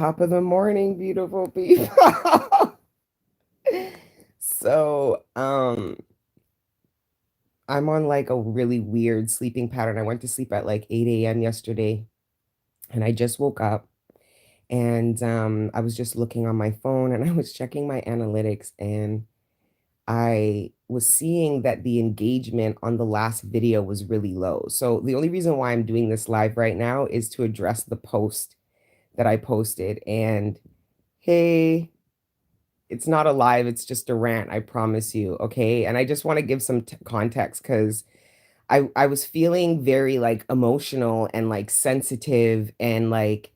Top of the morning, beautiful people. So, I'm on like a really weird sleeping pattern. I went to sleep at like 8 a.m. yesterday and I just woke up and I was just looking on my phone and I was checking my analytics and I was seeing that the engagement on the last video was really low. So the only reason why I'm doing this live right now is to address the post that I posted. And hey, it's not a live, it's just a rant, I promise you, okay? And I just want to give some context because I was feeling very like emotional and like sensitive and like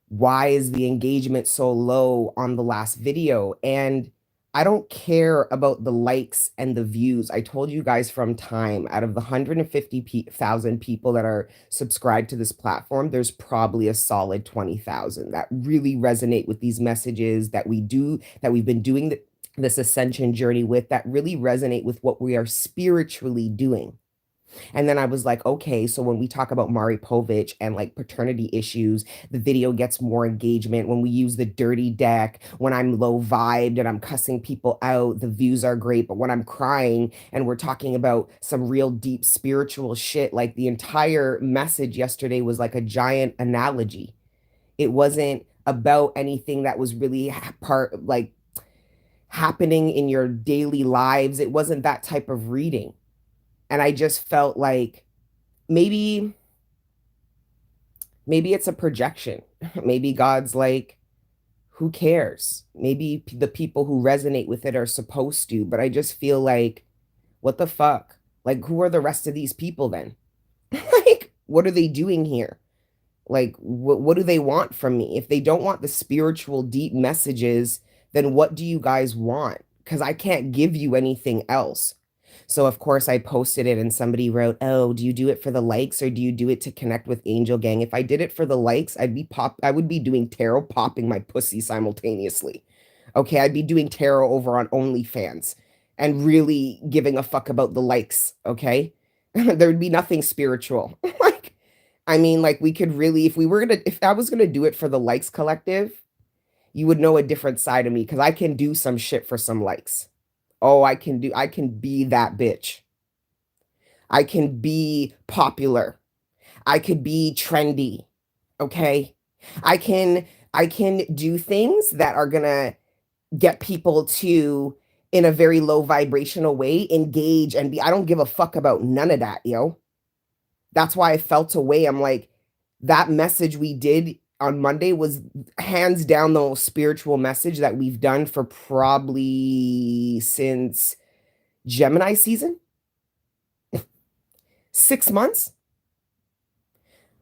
why is the engagement so low on the last video? And I don't care about the likes and the views. I told you guys from time, out of the 150,000 people that are subscribed to this platform, there's probably a solid 20,000 that really resonate with these messages that we do, that we've been doing this ascension journey with, that really resonate with what we are spiritually doing. And then I was like, okay, so when we talk about Mari Povich and like paternity issues, the video gets more engagement. When we use the dirty deck, when I'm low vibed and I'm cussing people out, the views are great. But when I'm crying and we're talking about some real deep spiritual shit, like the entire message yesterday was like a giant analogy. It wasn't about anything that was really part like happening in your daily lives. It wasn't that type of reading. And I just felt like maybe it's a projection. Maybe God's like, who cares? Maybe the people who resonate with it are supposed to, but I just feel like, what the fuck? Like, who are the rest of these people then? Like, what are they doing here? Like, what do they want from me? If they don't want the spiritual, deep messages, then what do you guys want? Because I can't give you anything else. So of course I posted it and somebody wrote, "Oh, do you do it for the likes or do you do it to connect with Angel Gang?" If I did it for the likes, I would be doing tarot popping my pussy simultaneously. Okay, I'd be doing tarot over on OnlyFans and really giving a fuck about the likes, okay? There would be nothing spiritual. Like, I mean, like we could really, if I was gonna do it for the likes collective, you would know a different side of me because I can do some shit for some likes. Oh, I can be that bitch. I can be popular. I could be trendy. Okay. I can, I can do things that are gonna get people to, in a very low vibrational way, engage and be, I don't give a fuck about none of that, yo. That's why I felt away. I'm like, that message we did on Monday was hands down the most spiritual message that we've done for probably since Gemini season, 6 months.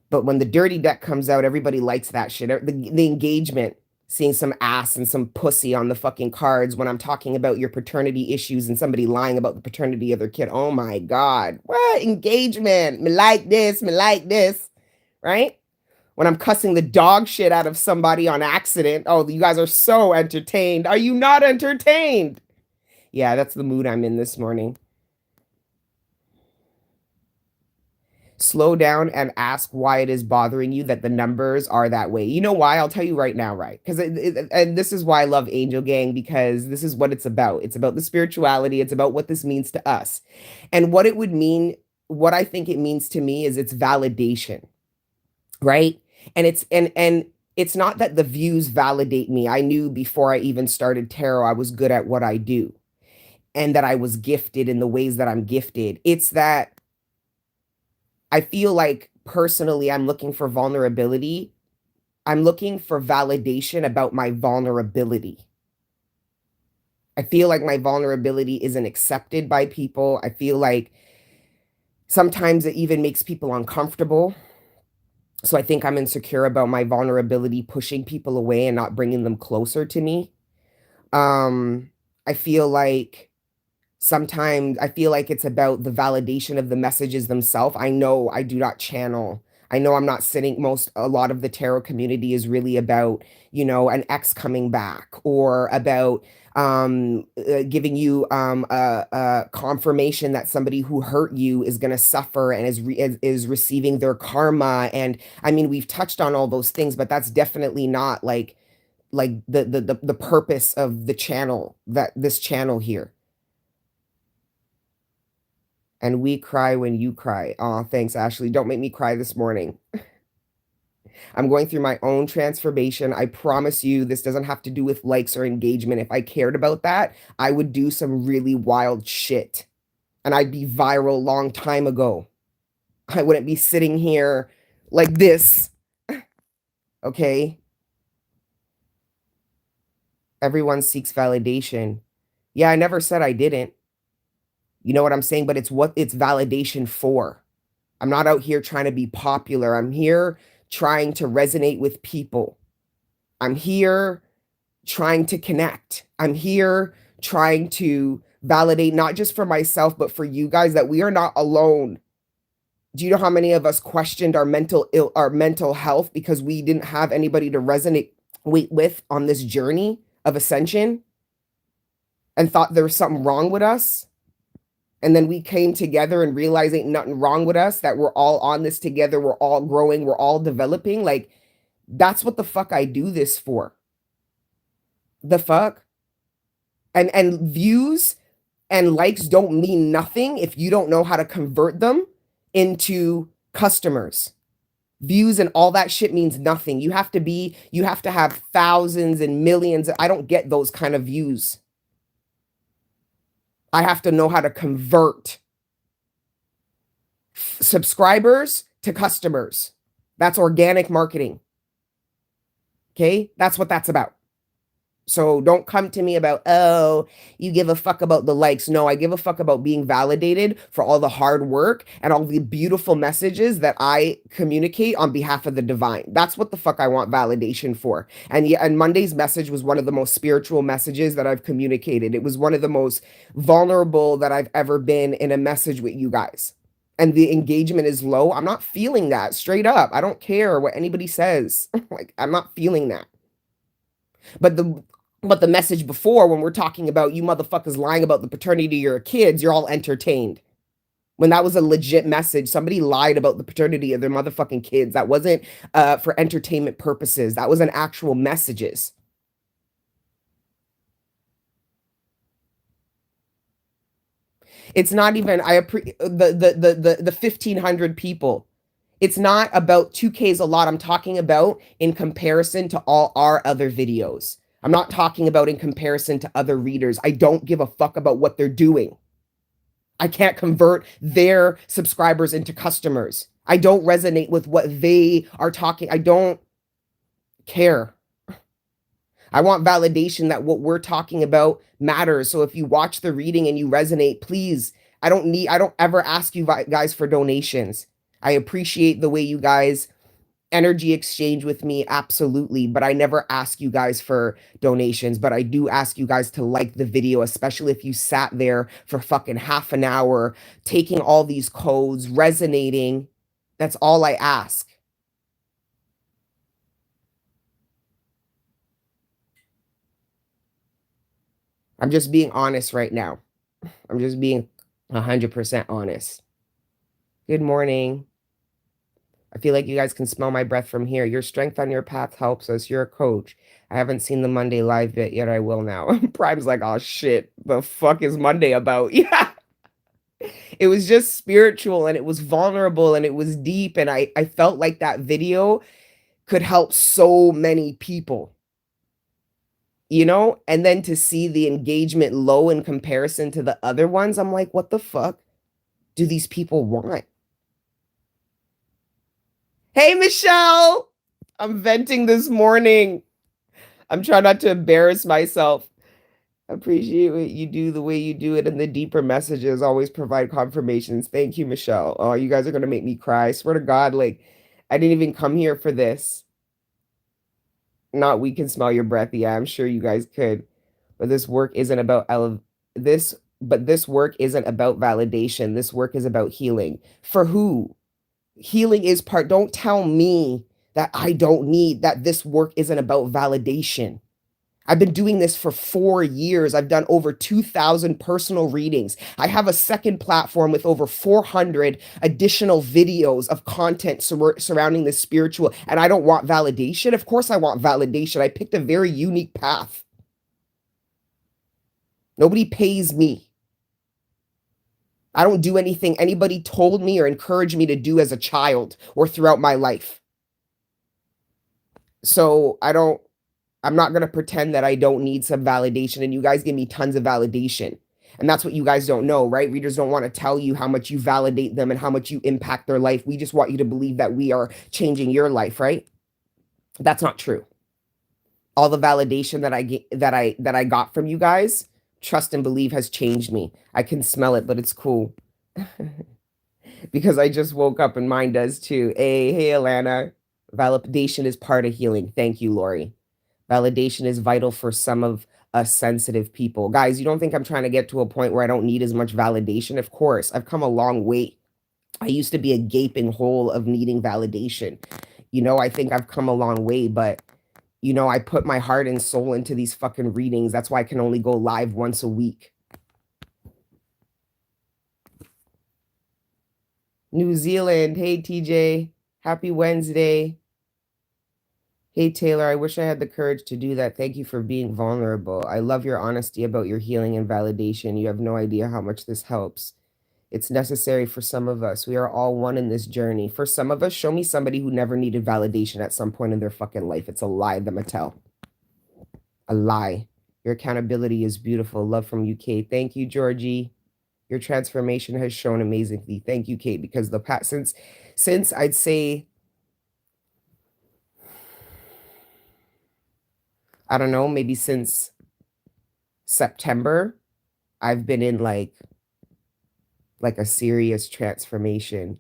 But when the dirty deck comes out, everybody likes that shit. The engagement, seeing some ass and some pussy on the fucking cards when I'm talking about your paternity issues and somebody lying about the paternity of their kid. Oh my God. What engagement? Me like this, me like this, right? When I'm cussing the dog shit out of somebody on accident. Oh, you guys are so entertained. Are you not entertained? Yeah, that's the mood I'm in this morning. Slow down and ask why it is bothering you that the numbers are that way. You know why? I'll tell you right now, right? Because and this is why I love Angel Gang, because this is what it's about. It's about the spirituality. It's about what this means to us. And what it would mean, what I think it means to me is it's validation, right? And it's not that the views validate me. I knew before I even started tarot, I was good at what I do and that I was gifted in the ways that I'm gifted. It's that I feel like personally, I'm looking for vulnerability. I'm looking for validation about my vulnerability. I feel like my vulnerability isn't accepted by people. I feel like sometimes it even makes people uncomfortable. So I think I'm insecure about my vulnerability, pushing people away and not bringing them closer to me. I feel like sometimes I feel like it's about the validation of the messages themselves. I know I do not channel. I know I'm not sitting a lot of the tarot community is really about, an ex coming back or about giving you a confirmation that somebody who hurt you is going to suffer and is receiving their karma. And I mean, we've touched on all those things, but that's definitely not like the purpose of the channel, that this channel here. And we cry when you cry. Oh, thanks, Ashley. Don't make me cry this morning. I'm going through my own transformation. I promise you, this doesn't have to do with likes or engagement. If I cared about that, I would do some really wild shit. And I'd be viral long time ago. I wouldn't be sitting here like this. Okay? Everyone seeks validation. Yeah, I never said I didn't. You know what I'm saying? But it's what it's validation for. I'm not out here trying to be popular. I'm here trying to resonate with people. I'm here trying to connect. I'm here trying to validate, not just for myself, but for you guys, that we are not alone. Do you know how many of us questioned our mental health because we didn't have anybody to resonate with on this journey of ascension and thought there was something wrong with us? And then we came together and realized ain't nothing wrong with us, that we're all on this together. We're all growing. We're all developing. Like, that's what the fuck I do this for. The fuck? And views and likes don't mean nothing if you don't know how to convert them into customers. Views and all that shit means nothing. You have to have thousands and millions. I don't get those kind of views. I have to know how to convert subscribers to customers. That's organic marketing. Okay? That's what that's about. So don't come to me about, oh, you give a fuck about the likes. No, I give a fuck about being validated for all the hard work and all the beautiful messages that I communicate on behalf of the divine. That's what the fuck I want validation for. And yeah, and Monday's message was one of the most spiritual messages that I've communicated. It was one of the most vulnerable that I've ever been in a message with you guys. And the engagement is low. I'm not feeling that, straight up. I don't care what anybody says. Like, I'm not feeling that. But the message before, when we're talking about you motherfuckers lying about the paternity of your kids, you're all entertained. When that was a legit message, somebody lied about the paternity of their motherfucking kids. That wasn't for entertainment purposes. That was an actual messages. It's not even the 1,500 people. It's not about 2K is a lot. I'm talking about in comparison to all our other videos. I'm not talking about in comparison to other readers. I don't give a fuck about what they're doing. I can't convert their subscribers into customers. I don't resonate with what they are talking. I don't care. I want validation that what we're talking about matters. So if you watch the reading and you resonate, please, I don't ever ask you guys for donations. I appreciate the way you guys energy exchange with me, absolutely, but I never ask you guys for donations. But I do ask you guys to like the video, especially if you sat there for fucking half an hour taking all these codes, resonating. That's all I ask. I'm just being honest right now. I'm just being 100% honest. Good morning. I feel like you guys can smell my breath from here. Your strength on your path helps us. You're a coach. I haven't seen the Monday live bit yet. I will now. Prime's like, oh shit, the fuck is Monday about? Yeah. It was just spiritual and it was vulnerable and it was deep. And I felt like that video could help so many people, And then to see the engagement low in comparison to the other ones, I'm like, what the fuck do these people want? Hey, Michelle, I'm venting this morning. I'm trying not to embarrass myself. Appreciate what you do, the way you do it, and the deeper messages always provide confirmations. Thank you, Michelle. Oh, you guys are gonna make me cry. I swear to God, like, I didn't even come here for this. Not we can smell your breath. Yeah, I'm sure you guys could. But this work isn't about this work isn't about validation. This work is about healing. For who? Healing is part. Don't tell me that I don't need that this work isn't about validation. I've been doing this for 4 years. I've done over 2,000 personal readings. I have a second platform with over 400 additional videos of content surrounding the spiritual, and I don't want validation. Of course, I want validation. I picked a very unique path. Nobody pays me. I don't do anything anybody told me or encouraged me to do as a child or throughout my life. So I'm not going to pretend that I don't need some validation, and you guys give me tons of validation. And that's what you guys don't know, right? Readers don't want to tell you how much you validate them and how much you impact their life. We just want you to believe that we are changing your life, right? That's not true. All the validation that I got from you guys, trust and believe, has changed me. I can smell it, but it's cool. Because I just woke up and mine does too. Hey, Alana. Validation is part of healing. Thank you, Lori. Validation is vital for some of us sensitive people. Guys, you don't think I'm trying to get to a point where I don't need as much validation? Of course, I've come a long way. I used to be a gaping hole of needing validation. I think I've come a long way, but I put my heart and soul into these fucking readings. That's why I can only go live once a week. New Zealand. Hey, TJ. Happy Wednesday. Hey, Taylor, I wish I had the courage to do that. Thank you for being vulnerable. I love your honesty about your healing and validation. You have no idea how much this helps. It's necessary for some of us. We are all one in this journey. For some of us, show me somebody who never needed validation at some point in their fucking life. It's a lie, the Mattel. A lie. Your accountability is beautiful. Love from you, Kate. Thank you, Georgie. Your transformation has shown amazingly. Thank you, Kate, because the past since I'd say, I don't know, maybe since September, I've been in like a serious transformation.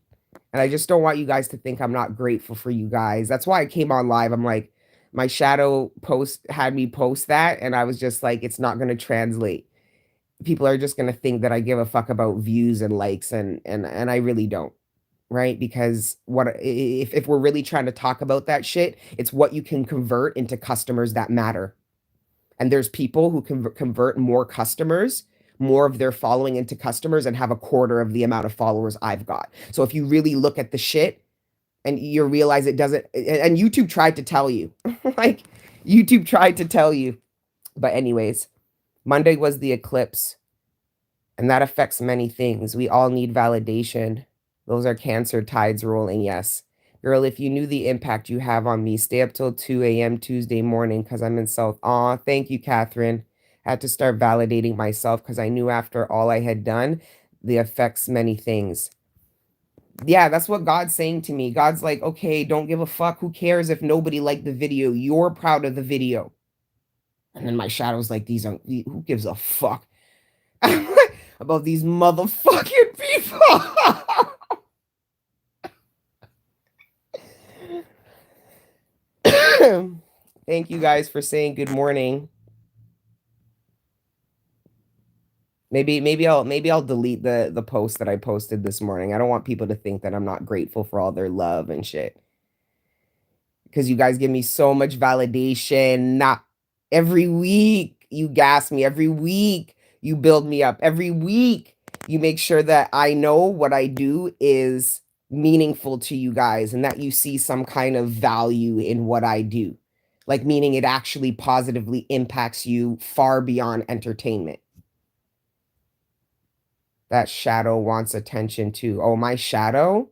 And I just don't want you guys to think I'm not grateful for you guys. That's why I came on live. I'm like, my shadow post had me post that, and I was just like, it's not going to translate. People are just going to think that I give a fuck about views and likes, and I really don't. Right? Because what if we're really trying to talk about that shit, it's what you can convert into customers that matter. And there's people who can convert more customers, more of their following into customers, and have a quarter of the amount of followers I've got. So if you really look at the shit and you realize it doesn't, and YouTube tried to tell you, like YouTube tried to tell you. But anyways, Monday was the eclipse, and that affects many things. We all need validation. Those are Cancer tides rolling, yes. Girl, if you knew the impact you have on me, stay up till 2 a.m. Tuesday morning because I'm in South. Aw, thank you, Catherine. I had to start validating myself because I knew after all I had done, the affects many things. Yeah, that's what God's saying to me. God's like, okay, don't give a fuck. Who cares if nobody liked the video? You're proud of the video. And then my shadow's like, who gives a fuck about these motherfucking people? Thank you guys for saying good morning. Maybe I'll delete the post that I posted this morning. I don't want people to think that I'm not grateful for all their love and shit. Because you guys give me so much validation. Not every week you gas me. Every week you build me up. Every week you make sure that I know what I do is meaningful to you guys and that you see some kind of value in what I do. Like, meaning it actually positively impacts you far beyond entertainment. That shadow wants attention too. Oh, my shadow?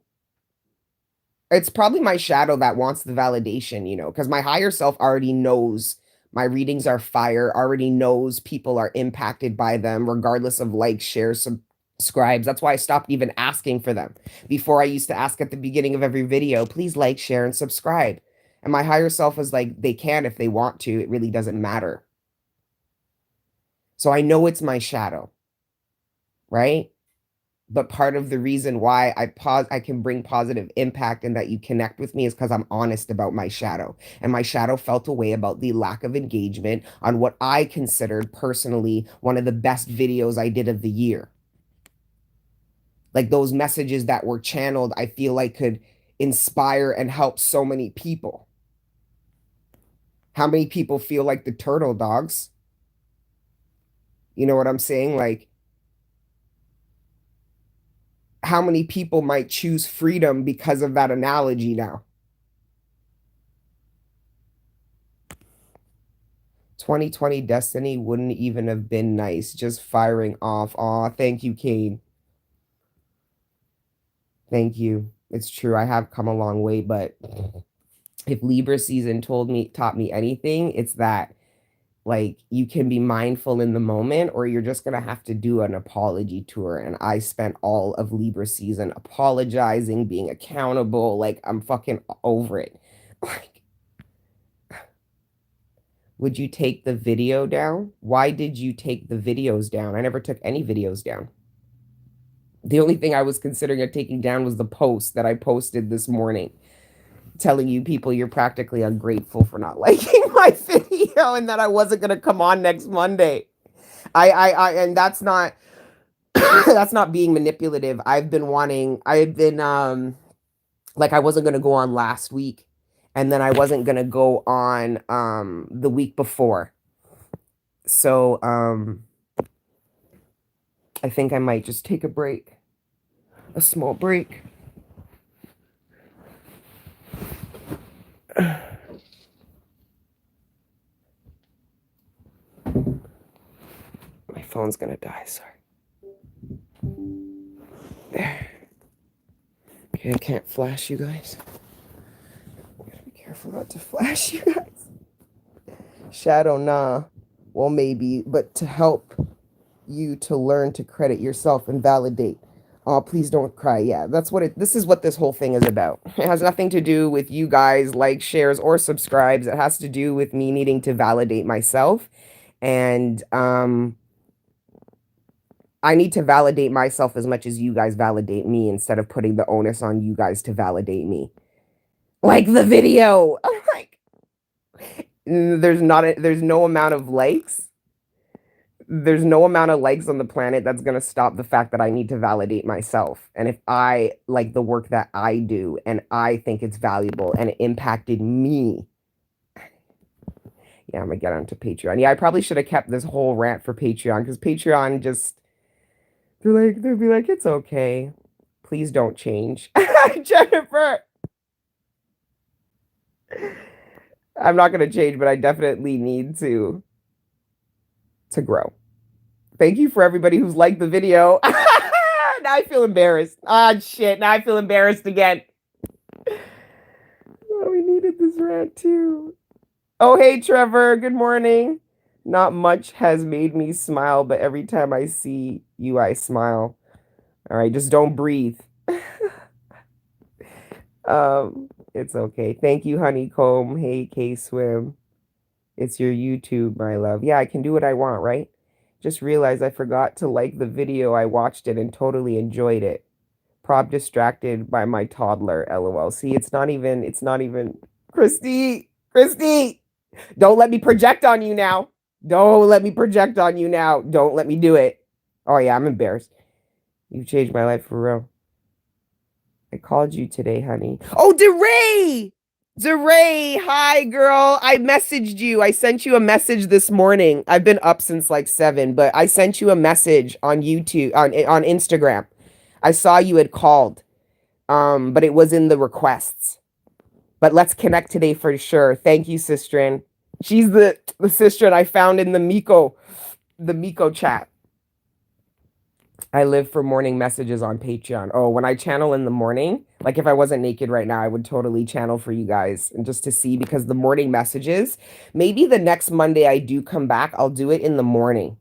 It's probably my shadow that wants the validation, because my higher self already knows my readings are fire, already knows people are impacted by them, regardless of likes, shares, subscribes. That's why I stopped even asking for them. Before, I used to ask at the beginning of every video, please like, share, and subscribe. And my higher self was like, they can if they want to. It really doesn't matter. So I know it's my shadow, right? But part of the reason why I can bring positive impact and that you connect with me is because I'm honest about my shadow. And my shadow felt a way about the lack of engagement on what I considered personally one of the best videos I did of the year. Like, those messages that were channeled, I feel like could inspire and help so many people. How many people feel like the turtle dogs? You know what I'm saying? Like, how many people might choose freedom because of that analogy now? 2020 Destiny wouldn't even have been nice. Just firing off. Aw, thank you, Kane. Thank you. It's true. I have come a long way, but if Libra season taught me anything, it's that like you can be mindful in the moment or you're just gonna have to do an apology tour. And I spent all of Libra season apologizing, being accountable. Like I'm fucking over it. Like, would you take the video down? Why did you take the videos down? I never took any videos down. The only thing I was considering of taking down was the post that I posted this morning, telling you people you're practically ungrateful for not liking my video and that I wasn't gonna come on next Monday. And that's not that's not being manipulative. I've been like I wasn't gonna go on last week and then I wasn't gonna go on the week before. So I think I might just take a break. A small break. My phone's gonna die, sorry. There. Okay, I can't flash you guys. Gotta be careful not to flash you guys. Shadow, nah. Well, maybe, but to help you to learn to credit yourself and validate. Oh, please don't cry. Yeah, this is what this whole thing is about. It has nothing to do with you guys, like, shares, or subscribes. It has to do with me needing to validate myself. And I need to validate myself as much as you guys validate me instead of putting the onus on you guys to validate me. Like the video. I'm like, there's no amount of likes. There's no amount of likes on the planet that's going to stop the fact that I need to validate myself. And if I like the work that I do and I think it's valuable and it impacted me, yeah, I'm going to get onto Patreon. Yeah, I probably should have kept this whole rant for Patreon because Patreon just, they'll be like, it's okay. Please don't change. Jennifer, I'm not going to change, but I definitely need to grow. Thank you for everybody who's liked the video. Now I feel embarrassed. Ah, shit. Now I feel embarrassed again. Oh, we needed this rant too. Oh, hey, Trevor. Good morning. Not much has made me smile, but every time I see you, I smile. All right, just don't breathe. It's okay. Thank you, Honeycomb. Hey, K-Swim. It's your YouTube, my love. Yeah, I can do what I want, right? Just realized I forgot to like the video. I watched it and totally enjoyed it. Prob distracted by my toddler, LOL. See, it's not even, Christy, don't let me project on you now. Don't let me project on you now. Don't let me do it. Oh yeah, I'm embarrassed. You changed my life for real. I called you today, honey. Oh, DeRay! DeRay, hi, girl. I messaged you. I sent you a message this morning. I've been up since like 7, but I sent you a message on YouTube, on Instagram. I saw you had called, but it was in the requests. But let's connect today for sure. Thank you, Sistren. She's the Sistren I found in the Miko chat. I live for morning messages on Patreon. Oh, when I channel in the morning, like if I wasn't naked right now, I would totally channel for you guys and just to see because the morning messages, maybe the next Monday I do come back, I'll do it in the morning.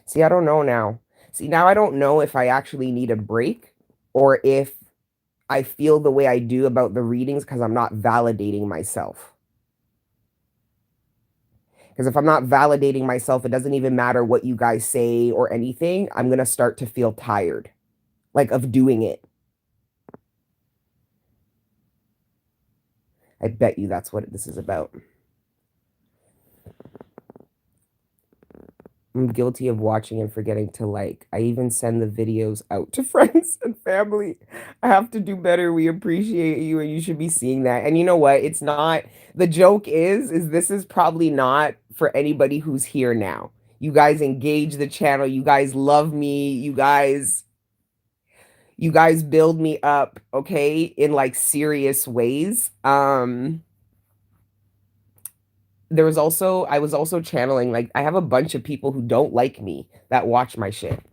See, I don't know now. See, now I don't know if I actually need a break or if I feel the way I do about the readings because I'm not validating myself. Because if I'm not validating myself, it doesn't even matter what you guys say or anything. I'm going to start to feel tired, like of doing it. I bet you that's what this is about. I'm guilty of watching and forgetting to like. I even send the videos out to friends and family. I have to do better. We appreciate you and you should be seeing that. And you know what? It's not the joke is this is probably not for anybody who's here now. You guys engage the channel. You guys love me. You guys build me up, okay, in like serious ways. I was also channeling like I have a bunch of people who don't like me that watch my shit.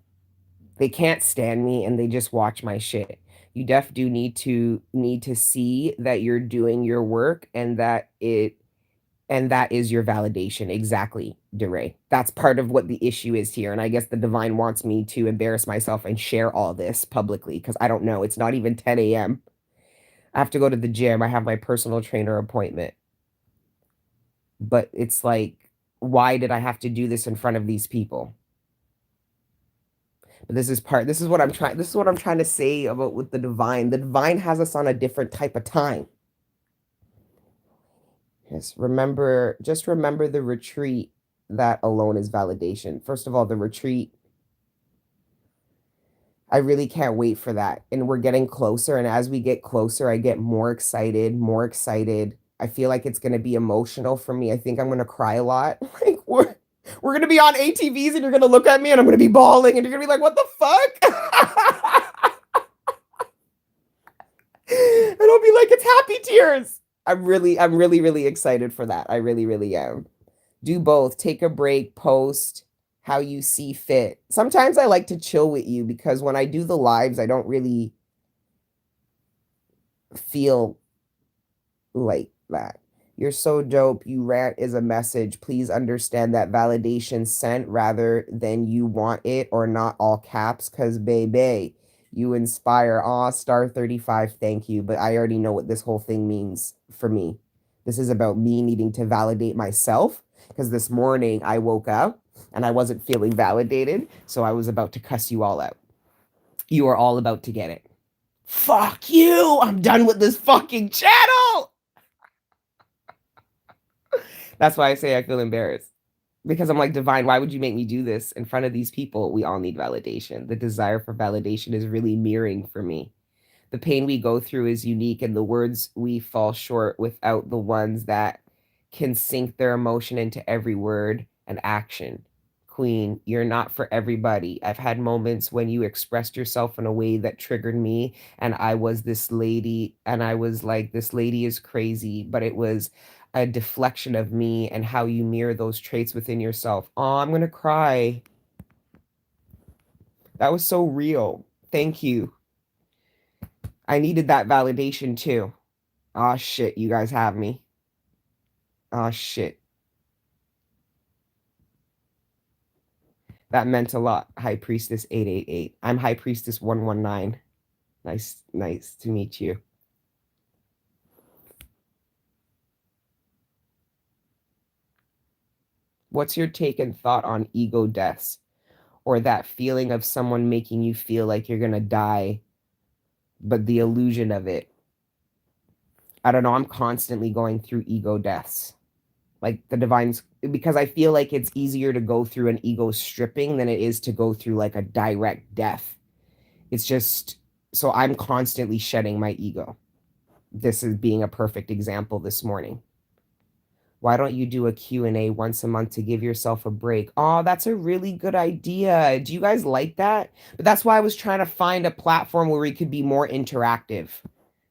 They can't stand me and they just watch my shit. You do need to see that you're doing your work and that is your validation. Exactly, DeRay. That's part of what the issue is here. And I guess the divine wants me to embarrass myself and share all this publicly because I don't know. It's not even 10 a.m. I have to go to the gym. I have my personal trainer appointment. But it's like, why did I have to do this in front of these people? But this is what I'm trying to say about with the divine. The divine has us on a different type of time. Just remember the retreat. That alone is validation. First of all, the retreat, I really can't wait for that. And we're getting closer. And as we get closer, I get more excited, more excited. I feel like it's going to be emotional for me. I think I'm going to cry a lot. Like, we're going to be on ATVs and you're going to look at me and I'm going to be bawling and you're going to be like, what the fuck? And I'll be like, it's happy tears. I'm really, really excited for that. I really, really am. Do both. Take a break, post how you see fit. Sometimes I like to chill with you because when I do the lives, I don't really feel like that. You're so dope. You rant is a message. Please understand that validation sent rather than you want it or not all caps because baby, you inspire. Aw, star 35. Thank you. But I already know what this whole thing means for me. This is about me needing to validate myself because this morning I woke up and I wasn't feeling validated. So I was about to cuss you all out. You are all about to get it. Fuck you. I'm done with this fucking channel. That's why I say I feel embarrassed. Because I'm like, Divine, why would you make me do this in front of these people? We all need validation. The desire for validation is really mirroring for me. The pain we go through is unique, and the words we fall short without the ones that can sink their emotion into every word and action. Queen, you're not for everybody. I've had moments when you expressed yourself in a way that triggered me, and I was this lady, and I was like, this lady is crazy, but it was a deflection of me and how you mirror those traits within yourself. Oh, I'm gonna cry. That was so real. Thank you. I needed that validation too. Oh shit, you guys have me. Oh shit. That meant a lot. High Priestess 888. I'm High Priestess 119. Nice to meet you. What's your take and thought on ego deaths or that feeling of someone making you feel like you're going to die, but the illusion of it? I don't know. I'm constantly going through ego deaths. Like the divines, because I feel like it's easier to go through an ego stripping than it is to go through like a direct death. It's just so I'm constantly shedding my ego. This is being a perfect example this morning. Why don't you do a Q&A once a month to give yourself a break? Oh, that's a really good idea. Do you guys like that? But that's why I was trying to find a platform where we could be more interactive.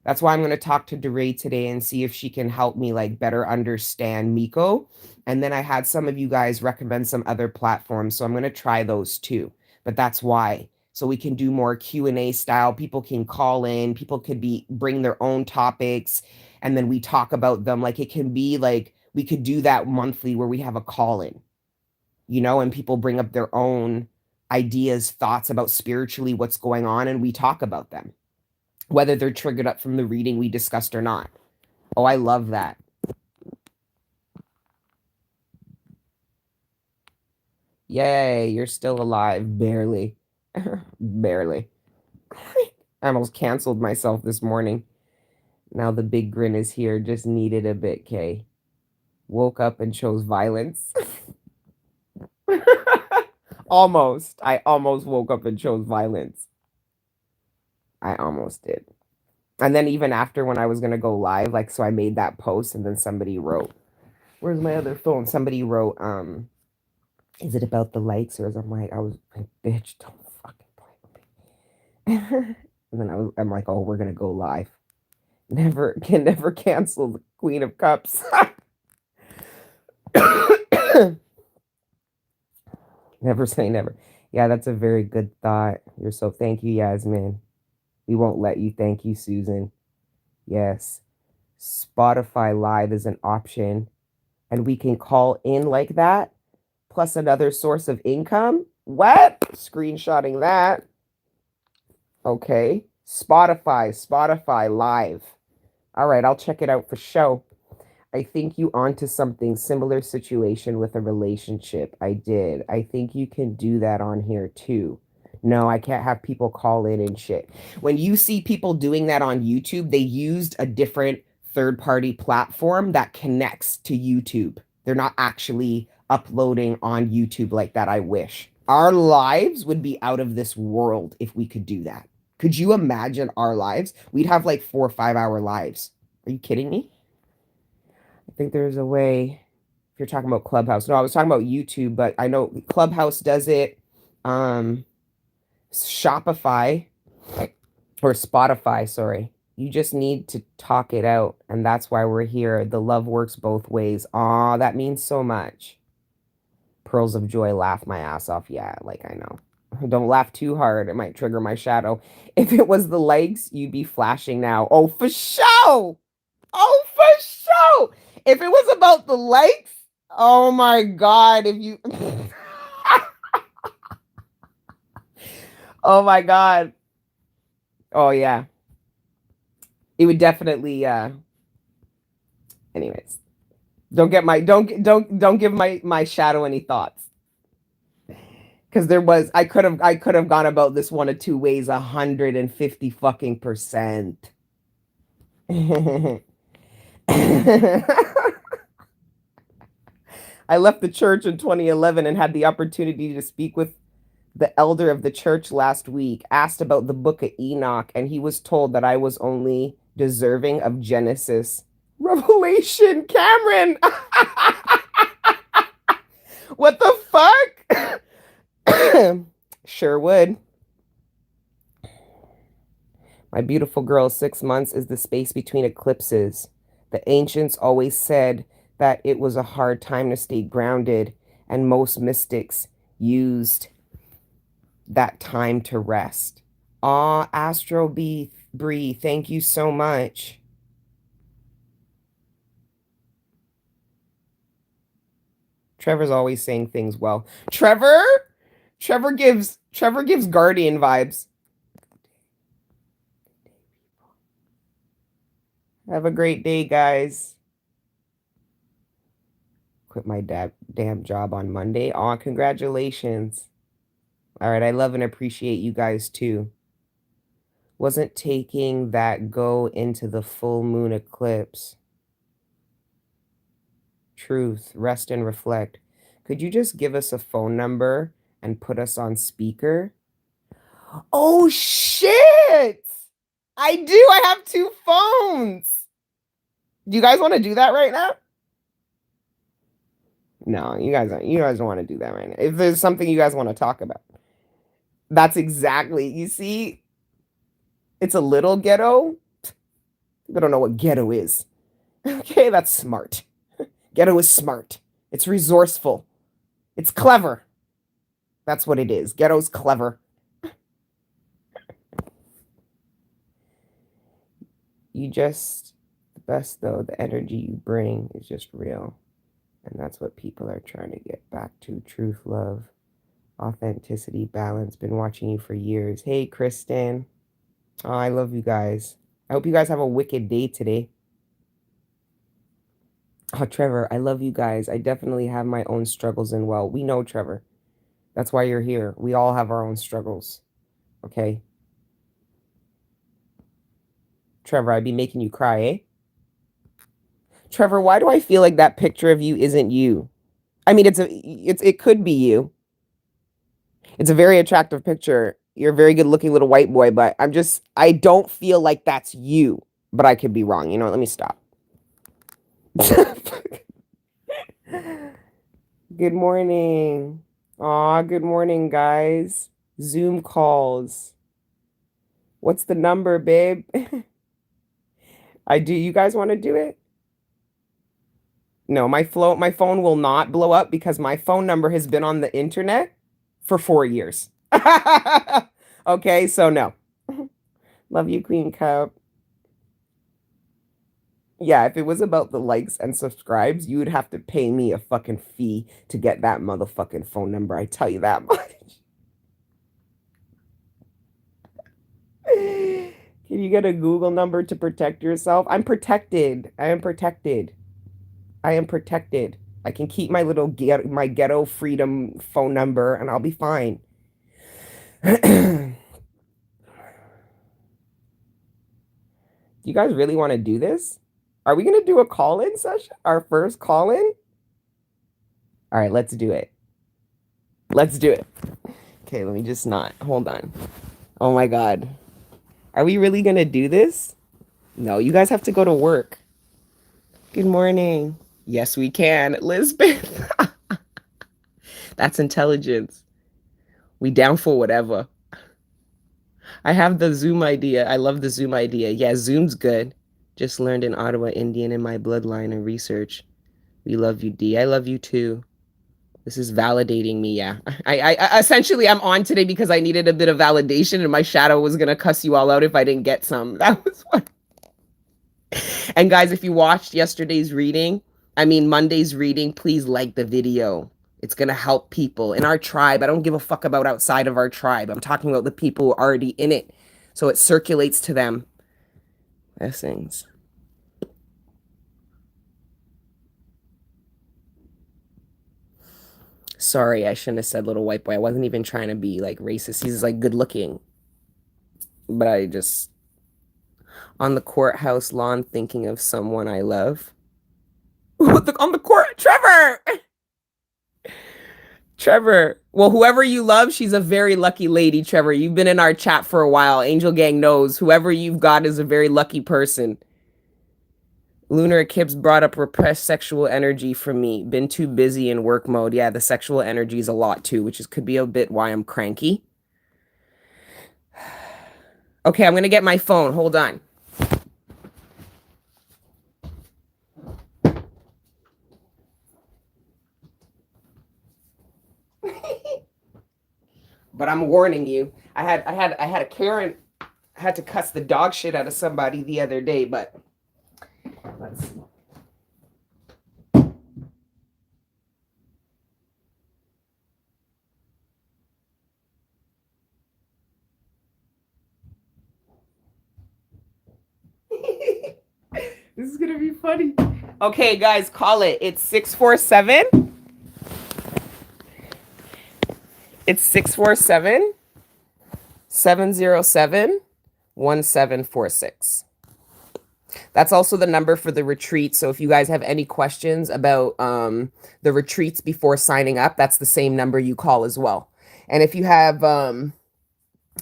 That's why I'm going to talk to DeRay today and see if she can help me like better understand Miko. And then I had some of you guys recommend some other platforms, so I'm going to try those too. But that's why. So we can do more Q&A style. People can call in, people could bring their own topics and then we talk about them. Like it can be like we could do that monthly where we have a call in, and people bring up their own ideas, thoughts about spiritually what's going on and we talk about them, whether they're triggered up from the reading we discussed or not. Oh, I love that. Yay, you're still alive. Barely. Barely. I almost canceled myself this morning. Now the big grin is here. Just needed a bit, Kay. Woke up and chose violence. Almost. I almost woke up and chose violence. I almost did. And then even after when I was gonna go live, like so I made that post and then somebody wrote, where's my other phone? Somebody wrote, is it about the likes or is I'm like, I was like, bitch, don't fucking play with me. And then I'm like, oh, we're gonna go live. Never cancel the Queen of Cups. Never say never. Yeah, that's a very good thought. You're so thank you, Yasmin. We won't let you. Thank you, Susan. Yes. Spotify Live is an option, and we can call in like that, plus another source of income. What? Screenshotting that. Okay. Spotify Live. All right, I'll check it out for show. I think you onto something similar situation with a relationship. I did. I think you can do that on here too. No, I can't have people call in and shit. When you see people doing that on YouTube, they used a different third party platform that connects to YouTube. They're not actually uploading on YouTube like that. I wish. Our lives would be out of this world if we could do that. Could you imagine our lives? We'd have like 4 or 5 hour lives. Are you kidding me? I think there's a way. If you're talking about Clubhouse, no, I was talking about YouTube, but I know Clubhouse does it. Um, Shopify or Spotify, sorry. You just need to talk it out, and that's why we're here. The love works both ways. Aw, that means so much. Pearls of joy, laugh my ass off. Yeah, like I know. Don't laugh too hard. It might trigger my shadow. If it was the likes, you'd be flashing now. Oh, for sure. Oh, for sure. If it was about the likes, oh my God. If you, oh my God. Oh yeah. It would definitely, anyways, don't give my shadow any thoughts. Because I could have gone about this one of two ways, 150 fucking percent. I left the church in 2011 and had the opportunity to speak with the elder of the church last week, asked about the book of Enoch, and he was told that I was only deserving of Genesis. Revelation, Cameron. What the fuck? Sure would. My beautiful girl, 6 months is the space between eclipses. The ancients always said that it was a hard time to stay grounded, and most mystics used that time to rest. Aw, Astro B Bree, thank you so much. Trevor's always saying things well. Trevor gives Guardian vibes. Have a great day, guys. Quit my damn job on Monday. Aw, congratulations. All right, I love and appreciate you guys too. Wasn't taking that go into the full moon eclipse. Truth, rest and reflect. Could you just give us a phone number and put us on speaker? Oh shit! I do. I have two phones. Do you guys want to do that right now? No, you guys don't want to do that right now. If there's something you guys want to talk about. That's exactly. You see, it's a little ghetto. People don't know what ghetto is. Okay, that's smart. Ghetto is smart. It's resourceful. It's clever. That's what it is. Ghetto's clever. You just, the best though, the energy you bring is just real. And that's what people are trying to get back to. Truth, love, authenticity, balance. Been watching you for years. Hey, Kristen. Oh, I love you guys. I hope you guys have a wicked day today. Oh, Trevor, I love you guys. I definitely have my own struggles and well, we know, Trevor. That's why you're here. We all have our own struggles. Okay? Trevor, I'd be making you cry, eh? Trevor, why do I feel like that picture of you isn't you? I mean, it could be you. It's a very attractive picture. You're a very good looking little white boy, but I don't feel like that's you. But I could be wrong. You know what? Let me stop. Good morning. Aw, good morning, guys. Zoom calls. What's the number, babe? I do. You guys want to do it? No, my phone will not blow up because my phone number has been on the internet for 4 years. Okay, so no. Love you, Queen Cup. Yeah, if it was about the likes and subscribes, you would have to pay me a fucking fee to get that motherfucking phone number. I tell you that much. Can you get a Google number to protect yourself? I'm protected. I am protected. I am protected. I can keep my my ghetto freedom phone number and I'll be fine. Do you guys really want to do this? Are we going to do a call-in session? Our first call-in? All right, let's do it. Let's do it. Okay, let me just not. Hold on. Oh my God. Are we really going to do this? No, you guys have to go to work. Good morning. Yes, we can. Lisbeth. That's intelligence. We down for whatever. I have the Zoom idea. I love the Zoom idea. Yeah, Zoom's good. Just learned an Ottawa Indian in my bloodline and research. We love you, D. I love you too. This is validating me. Yeah. I essentially I'm on today because I needed a bit of validation and my shadow was gonna cuss you all out if I didn't get some. That was what. And guys, if you watched yesterday's reading, I mean Monday's reading, please like the video. It's gonna help people in our tribe. I don't give a fuck about outside of our tribe. I'm talking about the people who are already in it. So it circulates to them. Blessings. Sorry, I shouldn't have said little white boy. I wasn't even trying to be like racist. He's like good looking. But I just on the courthouse lawn thinking of someone I love. On the court, Trevor! Trevor. Well, whoever you love, she's a very lucky lady, Trevor. You've been in our chat for a while. Angel Gang knows. Whoever you've got is a very lucky person. Lunar Kips brought up repressed sexual energy for me. Been too busy in work mode. Yeah, the sexual energy is a lot too, which could be a bit why I'm cranky. Okay, I'm gonna get my phone. Hold on. But I'm warning you. I had a Karen. I had to cuss the dog shit out of somebody the other day, but let's see. This is gonna be funny. Okay, guys, call it. It's 647. It's 647 707 1746. That's also the number for the retreat. So if you guys have any questions about the retreats before signing up, that's the same number you call as well. And if you have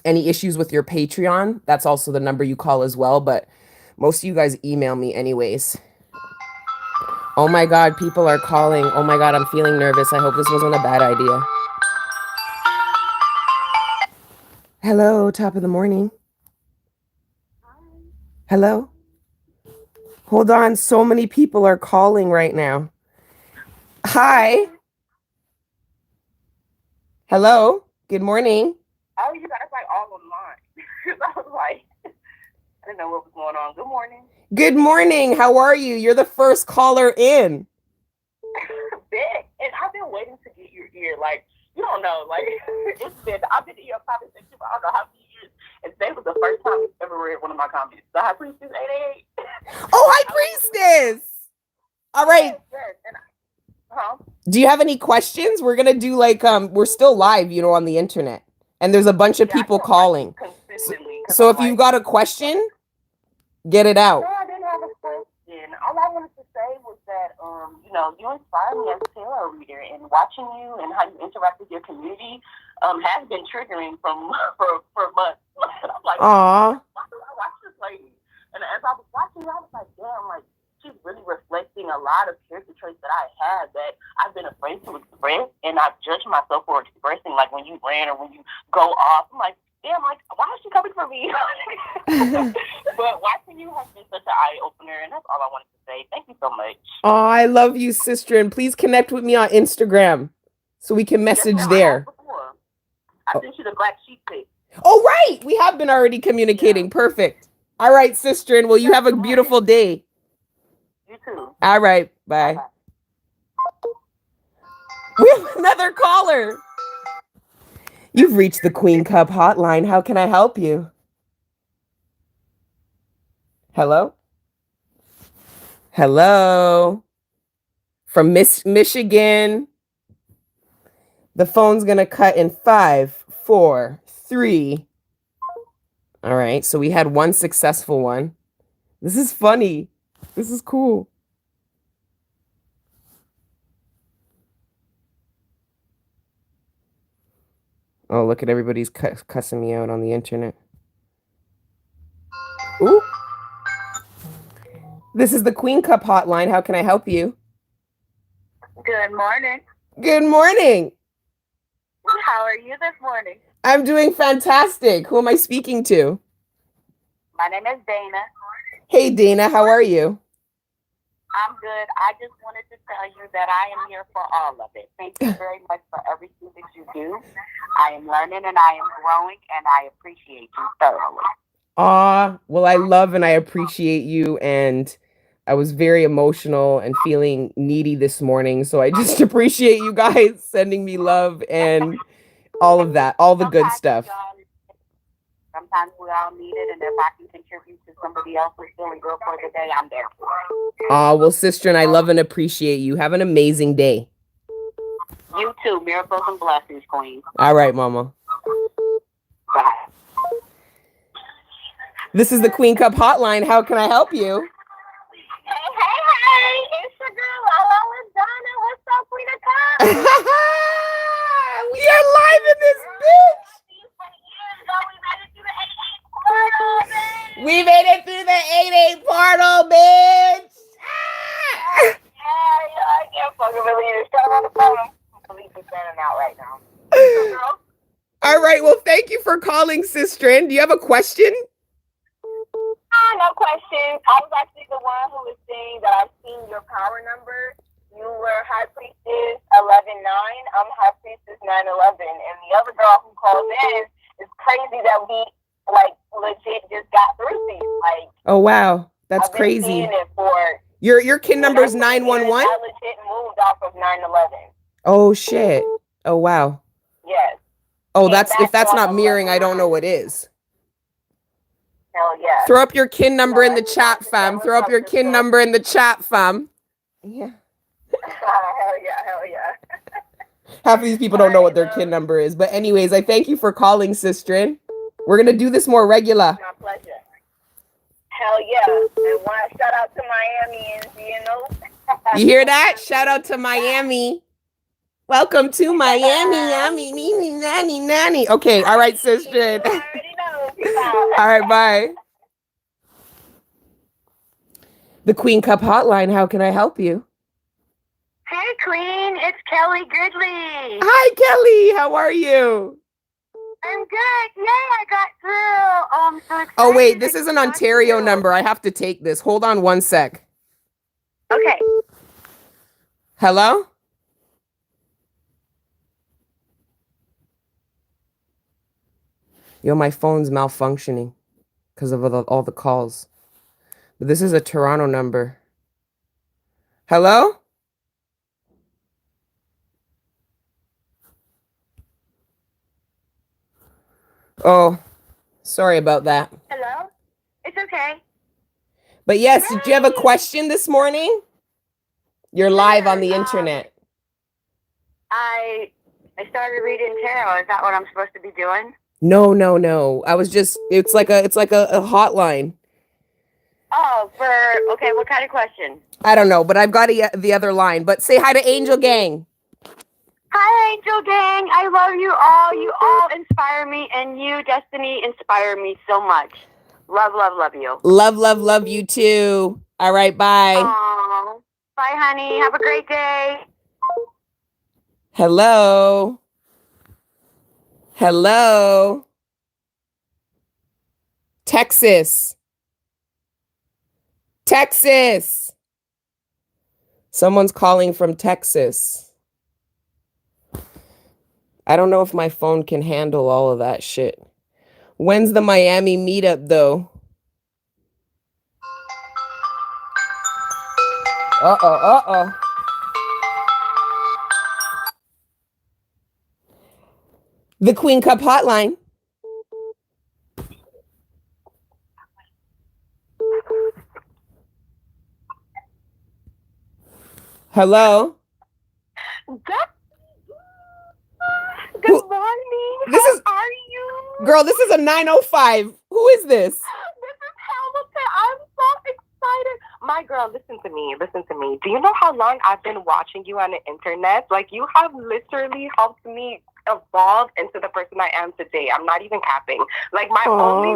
any issues with your Patreon, that's also the number you call as well. But most of you guys email me anyways. Oh my God, people are calling. Oh my God, I'm feeling nervous. I hope this wasn't a bad idea. Hello, top of the morning. Hello? Hold on, so many people are calling right now. Hi. Hello. Good morning. Oh, you guys like all online. I was like, I didn't know what was going on. Good morning. Good morning. How are you? You're the first caller in. Big. And I've been waiting to get your ear. Like, you don't know. Like, I've been in your comment section for I don't know how many years. And today was the first time you've ever read one of my comments. The High Priestess 888. Oh, High Priestess. All right. Yes. And huh? Do you have any questions? We're going to do like, we're still live, you know, on the internet. And there's a bunch of people calling. Consistently. So if you've got a question, get it out. No, I didn't have a question. All I wanted to say was that, you know, you inspire me as a tarot reader, and watching you and how you interact with your community, has been triggering for months. And I'm like, Aw. why do I watch this lady? And as I was watching, I was like, damn, like she's really reflecting a lot of character traits that I had that I've been afraid to express, and I've judged myself for expressing. Like when you ran or when you go off, I'm like, damn, like why is she coming for me? But watching you has been such an eye opener, and that's all I wanted to say. Thank you so much. Oh, I love you, sister, and please connect with me on Instagram so we can message Yes, ma'am, there. I sent you the black sheep pic. Oh, right. We have been already communicating. Yeah. Perfect. All right, sister, and well, you have a beautiful day. You too. All right. Bye. Bye. We have another caller. You've reached the Queen Cup hotline. How can I help you? Hello? Hello? From Michigan. The phone's going to cut in 5, 4, 3. All right. So we had one successful one. This is funny. This is cool. Oh, look at everybody's cussing me out on the internet. Ooh. This is the Queen Cup hotline. How can I help you? Good morning. Good morning. How are you this morning? I'm doing fantastic. Who am I speaking to? My name is Dana. Hey, Dana. How are you? I'm good. I just wanted to tell you that I am here for all of it. Thank you very much for everything that you do. I am learning and I am growing, and I appreciate you thoroughly. Well, I love and I appreciate you, and I was very emotional and feeling needy this morning, so I just appreciate you guys sending me love and all of that, all the good stuff. Sometimes we all need it, and if I can contribute to somebody else's feeling good for the day, I'm there for it. Well, sister, and I love and appreciate you. Have an amazing day. You too. Miracles and blessings, Queen. All right, Mama. Bye. This is the Queen Cup hotline. How can I help you? Hey, it's your girl, Lala with Donna. What's up, Queen of Cups? We are live in this bitch. We made it through the 8-8 portal, bitch. I can't fucking believe it. Start on the phone. Police is standing out right now. All right. Well, thank you for calling, Sister. Do you have a question? No question. I was actually the one who was saying that I've seen your power number. You were High Priestess 11-9. I'm High Priestess 9-11. And the other girl who called in, it's crazy that we legit just got through these. Oh wow, that's crazy. Seeing it for your kin number is 911. I legit moved off of 9/11. Oh shit. Oh wow. Yes. Oh, if that's not mirroring, I don't know what is. Hell yeah. Throw up your kin number in the chat, fam. Throw up your kin number in the chat, fam. Yeah. Hell yeah. Half of these people don't know what their kin number is. But anyways, I thank you for calling, Sistrin. We're going to do this more regular. My pleasure. Hell yeah. And one shout out to Miami and You hear that? Shout out to Miami. Welcome to Miami. Nanny. Okay. All right, Sistrin. All right. Bye. The Queen Cup hotline. How can I help you? Hey, Queen. It's Kelly Gridley. Hi, Kelly. How are you? I'm good. Yay, I got through. I'm so excited. Oh, wait. This is an Ontario number. I have to take this. Hold on one sec. Okay. Hello? Yo, my phone's malfunctioning because of all the calls. But this is a Toronto number. Hello? Oh, sorry about that. Hello? It's okay. But yes, did you have a question this morning? You're live on the internet. I started reading tarot. Is that what I'm supposed to be doing? No. I was just, it's like a hotline. Oh, okay, what kind of question? I don't know, but I've got the other line. But say hi to Angel Gang. Hi, Angel Gang. I love you all. You all inspire me, and you, Destiny, inspire me so much. Love, love, love you. Love you too. All right, bye. Aww. Bye, honey. Have a great day. Hello. Hello. Texas. Texas. Someone's calling from Texas. I don't know if my phone can handle all of that shit. When's the Miami meetup, though? Uh-oh. The Queen Cup Hotline. Hello? Good morning. How are you? Girl, this is a 905. Who is this? This is Hamilton. I'm so excited. My girl, listen to me. Do you know how long I've been watching you on the internet? Like, you have literally helped me evolve into the person I am today. I'm not even capping. Like, my only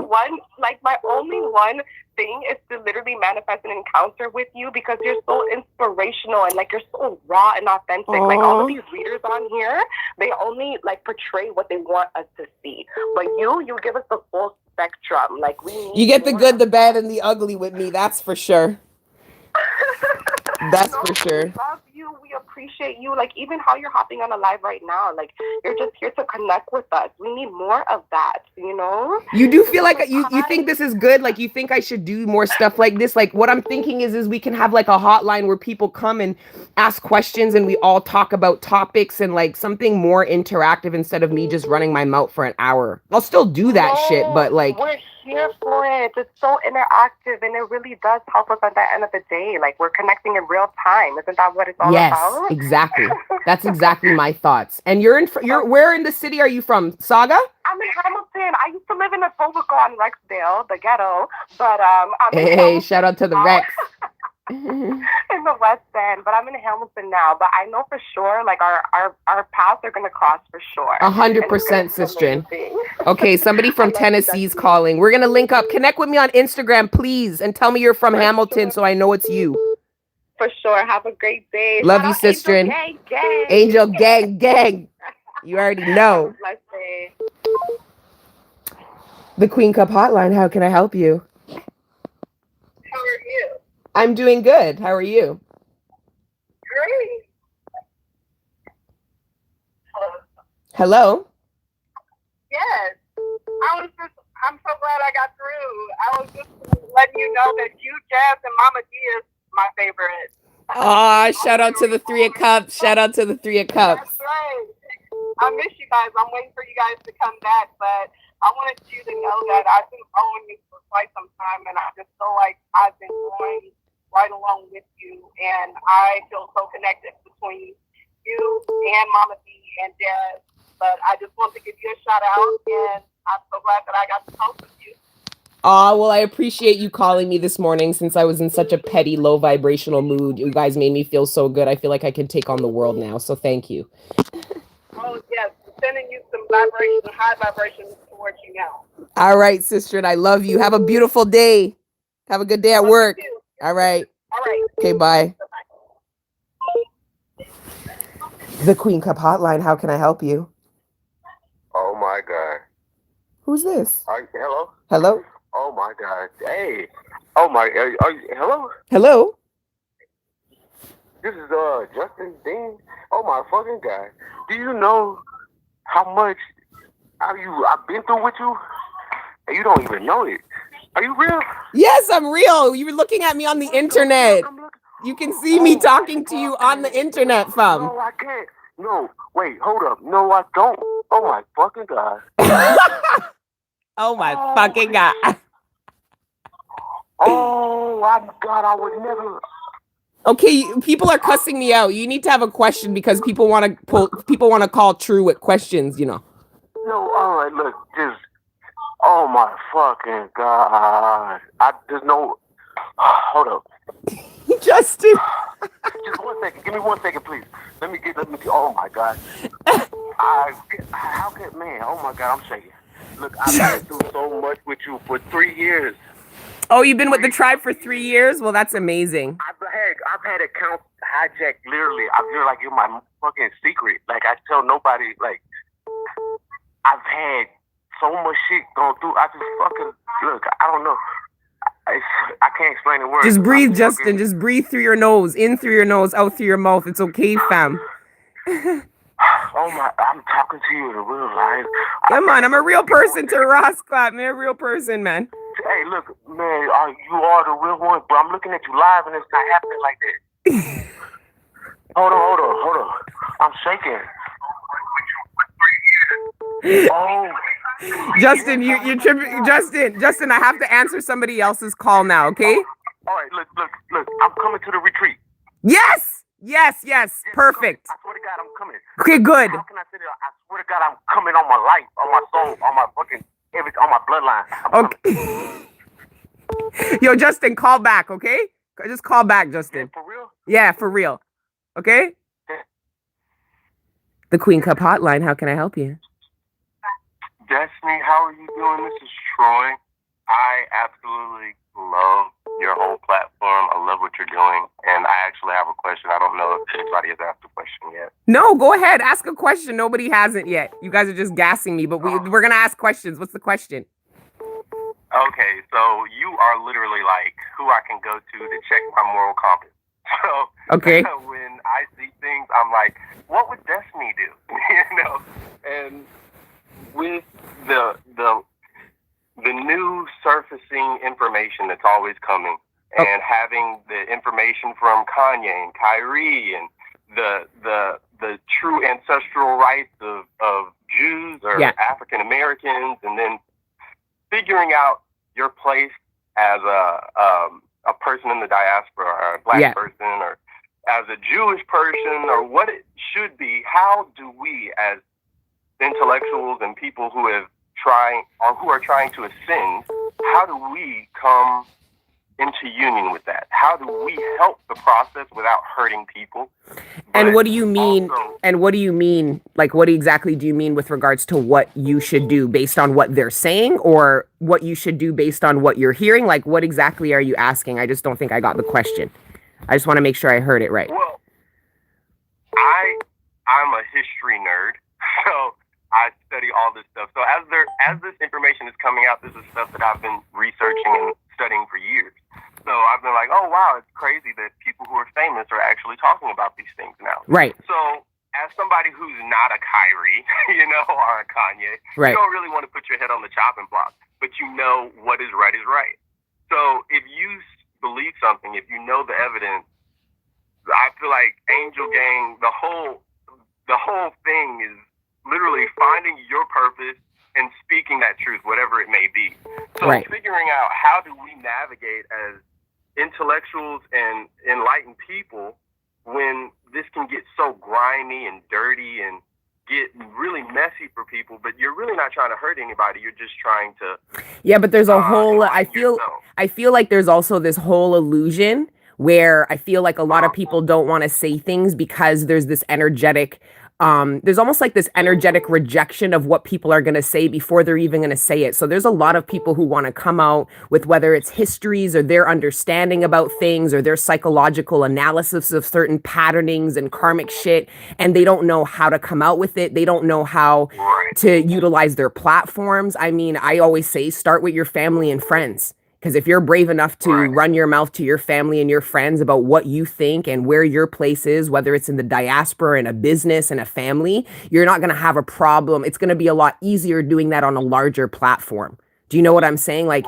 one thing is to literally manifest an encounter with you because you're so inspirational and like you're so raw and authentic. Like, all of these readers on here, they only like portray what they want us to see. But you give us the full spectrum. Like, you get the good, the bad, and the ugly with me. That's for sure. That's for sure. We love you. We appreciate you. Like, even how you're hopping on a live right now. Like, you're just here to connect with us. We need more of that, you know? You do feel like you think this is good? Like, you think I should do more stuff like this? Like, what I'm thinking is we can have like a hotline where people come and ask questions and we all talk about topics and like something more interactive instead of me just running my mouth for an hour. I'll still do that shit, but like... We're here for it. It's so interactive and it really does help us at the end of the day. Like, we're connecting in real time. Isn't that what it's all about? Yes, exactly. That's exactly my thoughts. And you're where in the city are you from? Saga? I'm in Hamilton. I used to live in Etobicoke, Rexdale, the ghetto. But I'm hey, shout out to the Rex. In the West End, but I'm in Hamilton now. But I know for sure, like our paths are gonna cross for sure. 100%, sister. Okay, somebody from Tennessee's calling. We're gonna link up. Connect with me on Instagram, please, and tell me you're from Hamilton so I know it's you. For sure. Have a great day. Love you, sister. Angel gang. You already know. Blessed day. The Queen Cup Hotline. How can I help you? How are you? I'm doing good. How are you? Great. Hello? Yes. I'm so glad I got through. I was just letting you know that you, Jazz, and Mama D is my favorite. Aw, shout out to the Three of Cups. That's right. I miss you guys. I'm waiting for you guys to come back, but I wanted you to know that I've been following you for quite some time, and I just feel like I've been going right along with you, and I feel so connected between you and Mama D and Dad. But I just want to give you a shout out, and I'm so glad that I got to talk with you. Well, I appreciate you calling me this morning since I was in such a petty, low vibrational mood. You guys made me feel so good. I feel like I can take on the world now, so thank you. Oh, yes. I'm sending you some vibration, high vibrations towards you now. All right, sister, and I love you. Have a beautiful day. Have a good day at work. All right. Okay, bye. The Queen Cup Hotline. How can I help you? Oh, my God. Who's this? Hello? Hello? Oh, my God. Hey. Oh, my... hello? Hello? This is Justin Dean. Oh, my fucking God. Do you know how much I've been through with you? And you don't even know it. Are you real? Yes, I'm real. You were looking at me on the internet. You can see me talking to you on the internet, fam. No, I can't. No, wait, hold up. No, I don't. Oh, my fucking God. Oh, my fucking God. Oh, my God, I would never... Okay, people are cussing me out. You need to have a question because people want to call true with questions, you know. No, all right, look, just... Oh, my fucking God. There's no... Hold up. Justin. Just 1 second. Give me 1 second, please. Let me. Oh my God. How can, man, oh my God, I'm shaking. Look, I've been through so much with you for 3 years. Oh, you've been with the tribe for 3 years? Well, that's amazing. I've had accounts hijacked, literally. I feel like you're my fucking secret. Like, I tell nobody, like, I've had so much shit going through. I just fucking, look, I don't know. I can't explain the words. Just breathe, Justin. Just breathe through your nose. In through your nose, out through your mouth. It's okay, fam. Oh my, I'm talking to you in real life. Come on, I'm a real person to Ross Clap, man. A real person, man. Hey, look, man, you are the real one, but I'm looking at you live and it's not happening like that. Hold on. I'm shaking. Oh. Justin, you're tripping. Justin, I have to answer somebody else's call now, okay? All right, look. I'm coming to the retreat. Yes. Perfect. I swear to God, I'm coming. Okay, good. How can I say that? I swear to God, I'm coming on my life, on my soul, on my fucking everything, on my bloodline. Okay. Yo, Justin, call back, okay? Just call back, Justin. Yeah, for real? Yeah, for real. Okay? Yeah. The Queen Cup Hotline, how can I help you? Destiny, how are you doing? This is Troy. I absolutely love your whole platform. I love what you're doing. And I actually have a question. I don't know if anybody has asked a question yet. No, go ahead. Ask a question. Nobody hasn't yet. You guys are just gassing me, but we're going to ask questions. What's the question? Okay, so you are literally like who I can go to check my moral compass. So okay. When I see things, I'm like, what would Destiny do? You know? And with the new surfacing information that's always coming, and having the information from Kanye and Kyrie and the true ancestral rights of Jews or African Americans, and then figuring out your place as a person in the diaspora, or a black person, or as a Jewish person, or what it should be. How do we, as intellectuals and people who are trying to ascend, how do we come into union with that? How do we help the process without hurting people? And what do you mean? Like, what exactly do you mean with regards to what you should do based on what they're saying, or what you should do based on what you're hearing? Like, what exactly are you asking? I just don't think I got the question. I just want to make sure I heard it right. Well, I'm a history nerd, so I study all this stuff. So as this information is coming out, this is stuff that I've been researching and studying for years. So I've been like, oh wow, it's crazy that people who are famous are actually talking about these things now. Right. So as somebody who's not a Kyrie, or a Kanye, you don't really want to put your head on the chopping block, but you know what is right is right. So if you believe something, if you know the evidence, I feel like Angel Gang, the whole thing is literally finding your purpose and speaking that truth, whatever it may be. So figuring out how do we navigate as intellectuals and enlightened people when this can get so grimy and dirty and get really messy for people, but you're really not trying to hurt anybody. You're just trying to. Yeah, but there's a whole, I feel like there's also this whole illusion where I feel like a lot of people don't want to say things because there's this energetic, there's almost like this energetic rejection of what people are going to say before they're even going to say it. So there's a lot of people who want to come out with whether it's histories or their understanding about things or their psychological analysis of certain patternings and karmic shit, and they don't know how to come out with it. They don't know how to utilize their platforms. I mean, I always say start with your family and friends. Because if you're brave enough to run your mouth to your family and your friends about what you think and where your place is, whether it's in the diaspora, in a business, in a family, you're not going to have a problem. It's going to be a lot easier doing that on a larger platform. Do you know what I'm saying? Like,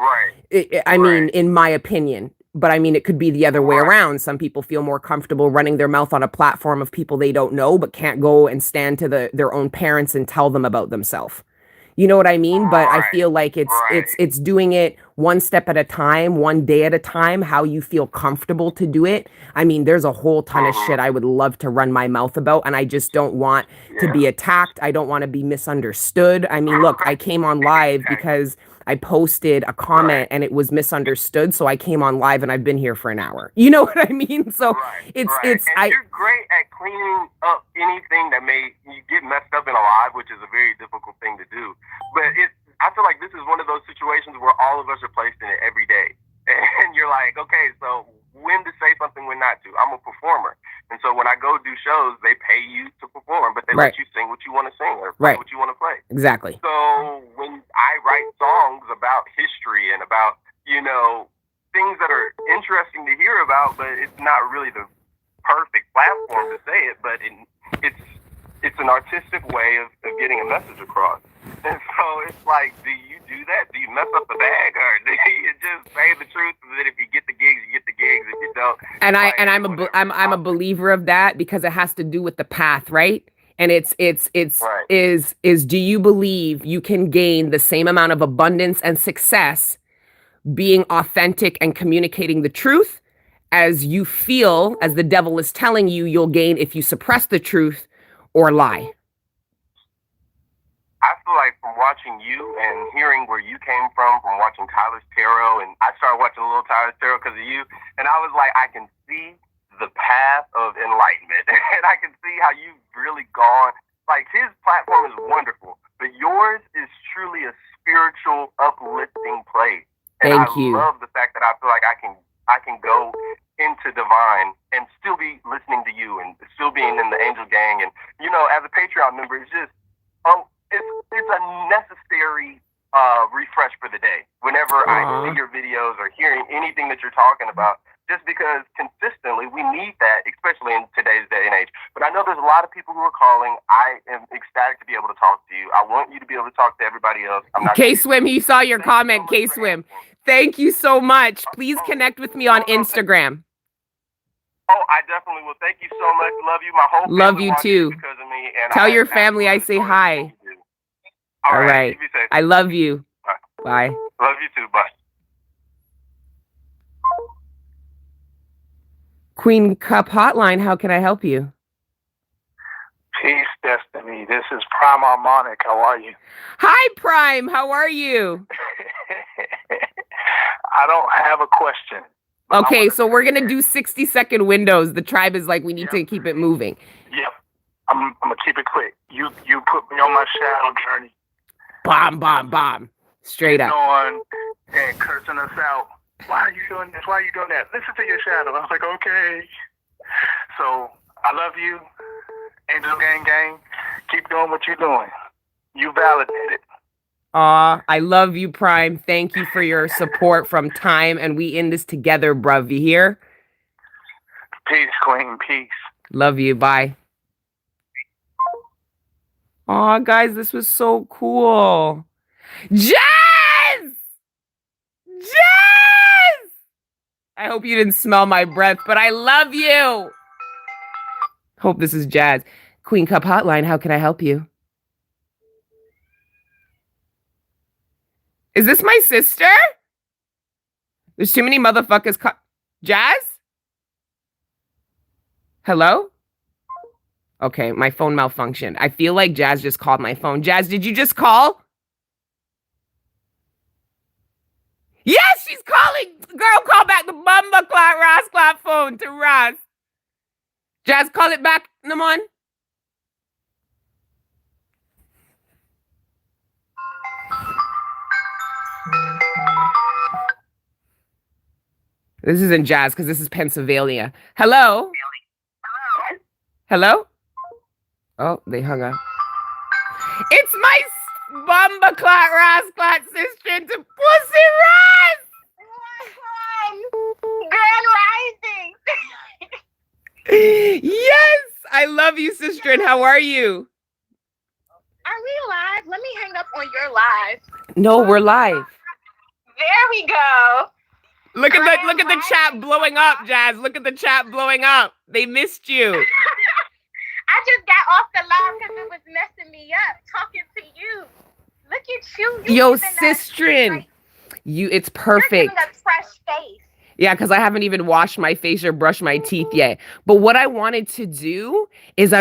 I mean, in my opinion, but I mean, it could be the other way around. Some people feel more comfortable running their mouth on a platform of people they don't know, but can't go and stand to their own parents and tell them about themselves. You know what I mean? But I feel like it's doing it one step at a time, one day at a time, how you feel comfortable to do it. I mean, there's a whole ton of shit I would love to run my mouth about, and I just don't want to be attacked. I don't want to be misunderstood. I mean, look, I came on live because I posted a comment and it was misunderstood, so I came on live and I've been here for an hour. You know what I mean? So it's and you're great at cleaning up anything that may you get messed up in a live, which is a very difficult thing to do. But I feel like this is one of those situations where all of us are placed in it every day. And you're like, okay, so when to say something, when not to. I'm a performer. And so when I go do shows, they pay you to perform, but they let you sing what you want to sing or play what you want to play. Exactly. So when I write songs about history and about, things that are interesting to hear about, but it's not really the perfect platform to say it, but it's an artistic way of getting a message across. And so it's like, do you do that? Do you mess up the bag, or do you just say the truth? And then if you get the gigs, you get the gigs. If you don't, I'm a believer of that, because it has to do with the path, right? And it's do you believe you can gain the same amount of abundance and success being authentic and communicating the truth as you feel, as the devil is telling you you'll gain if you suppress the truth or lie? I feel like from watching you and hearing where you came from watching Tyler's Tarot, and I started watching a little Tyler's Tarot because of you, and I was like, I can see the path of enlightenment, and I can see how you've really gone. Like, his platform is wonderful, but yours is truly a spiritual, uplifting place. And I love the fact that I feel like I can go into divine and still be listening to you and still being in the angel gang. And, as a Patreon member, it's just, it's a necessary refresh for the day whenever I see your videos or hearing anything that you're talking about, just because consistently we need that, especially in today's day and age. But I know there's a lot of people who are calling. I am ecstatic to be able to talk to you. I want you to be able to talk to everybody else. K-Swim, he saw your comment, K-Swim. Thank you so much. Please connect with me on Instagram. Oh, I definitely will. Thank you so much. Love you. My whole family love you too. Because of me, and tell your family I say hi. All right. I love you. Bye. Love you too. Bye. Queen Cup Hotline, how can I help you? Peace, Destiny. This is Prime Harmonic. How are you? Hi, Prime. How are you? I don't have a question. Okay, so we're going to do 60-second windows. The tribe is like, we need to keep it moving. Yep. I'm going to keep it quick. You put me on my shadow journey. Bomb. Straight up. On and cursing us out. Why are you doing this? Why are you doing that? Listen to your shadow. I was like, okay. So I love you. Angel Gang. Keep doing what you're doing. You validated. I love you, Prime. Thank you for your support from time, and we in this together, bruv. You hear? Peace, Queen. Peace. Love you. Bye. Aw, guys, this was so cool. Jazz! I hope you didn't smell my breath, but I love you. Hope this is Jazz. Queen Cup Hotline, how can I help you? Is this my sister? There's too many motherfuckers. Jazz? Hello? Okay, my phone malfunctioned. I feel like Jazz just called my phone. Jazz, did you just call? Yes, she's calling. Girl, call back the bumba clot, Ross clot phone to Ross. Jazz, call it back, Namon. This isn't Jazz because this is Pennsylvania. Hello? Hello? Oh, they hung up. It's my Bumba Clot Ross Clot sister to Pussy Ross! Grand Rising! Yes! I love you, sister, and how are you? Are we live? Let me hang up on your live. No, we're live. There we go. Look at the chat blowing up, Jazz. Look at the chat blowing up. They missed you. I just got off the live because it was messing me up talking to you. Look at you. Yo, sistrin. It's perfect. You're giving a fresh face. Yeah, because I haven't even washed my face or brushed my teeth yet. But what I wanted to do is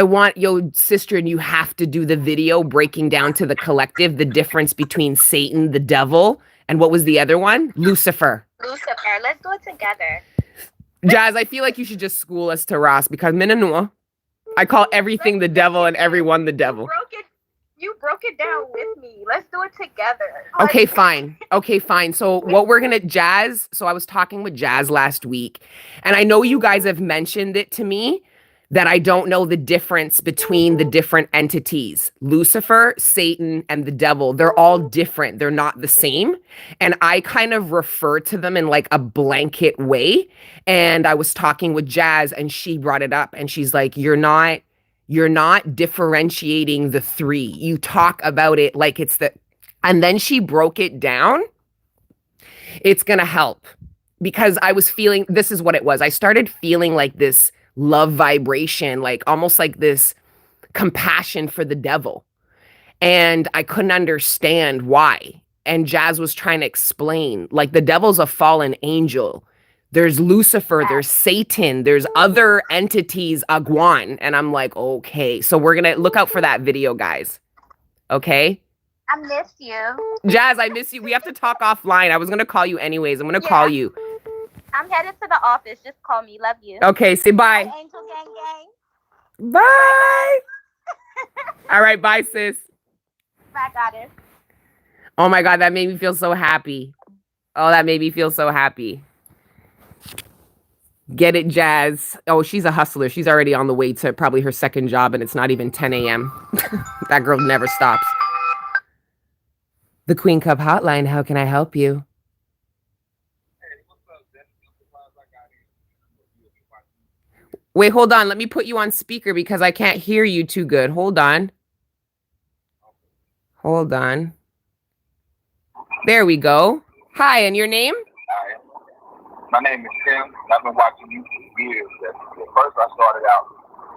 sister, and you have to do the video breaking down to the collective, the difference between Satan, the devil, And what was the other one? Lucifer. Lucifer. Let's do it together. Jazz, I feel like you should just school us to Ross because minanua. I call everything the devil and everyone the devil. You broke it down with me. Let's do it together. Okay, fine. Okay, fine. So what we're gonna Jazz. So I was talking with Jazz last week, and I know you guys have mentioned it to me that I don't know the difference between the different entities. Lucifer, Satan, and the devil. They're all different. They're not the same. And I kind of refer to them in like a blanket way. And I was talking with Jazz and she brought it up and she's like, you're not differentiating the three. You talk about it like it's the, and then she broke it down. It's going to help because I was feeling, this is what it was. I started feeling like this love vibration, like almost like this compassion for the devil. And I couldn't understand why. And Jazz was trying to explain, like the devil's a fallen angel. There's Lucifer, there's Satan, there's other entities, Agwan. And I'm like, okay. So we're going to look out for that video, guys. Okay? I miss you. Jazz, I miss you. We have to talk offline. I was going to call you anyways. I'm going to call you. I'm headed to the office. Just call me. Love you. Okay, say bye. Bye, Angel Gang Gang. Bye. All right, bye, sis. Bye, goddess. Oh my God, that made me feel so happy. Oh, that made me feel so happy. Get it, Jazz. Oh, she's a hustler. She's already on the way to probably her second job, and it's not even 10 a.m. That girl never stops. The Queen Cup Hotline, how can I help you? Wait, hold on. Let me put you on speaker because I can't hear you too good. Hold on. Hold on. There we go. Hi, and your name? Hi. My name is Tim, and I've been watching you for years. At first, I started out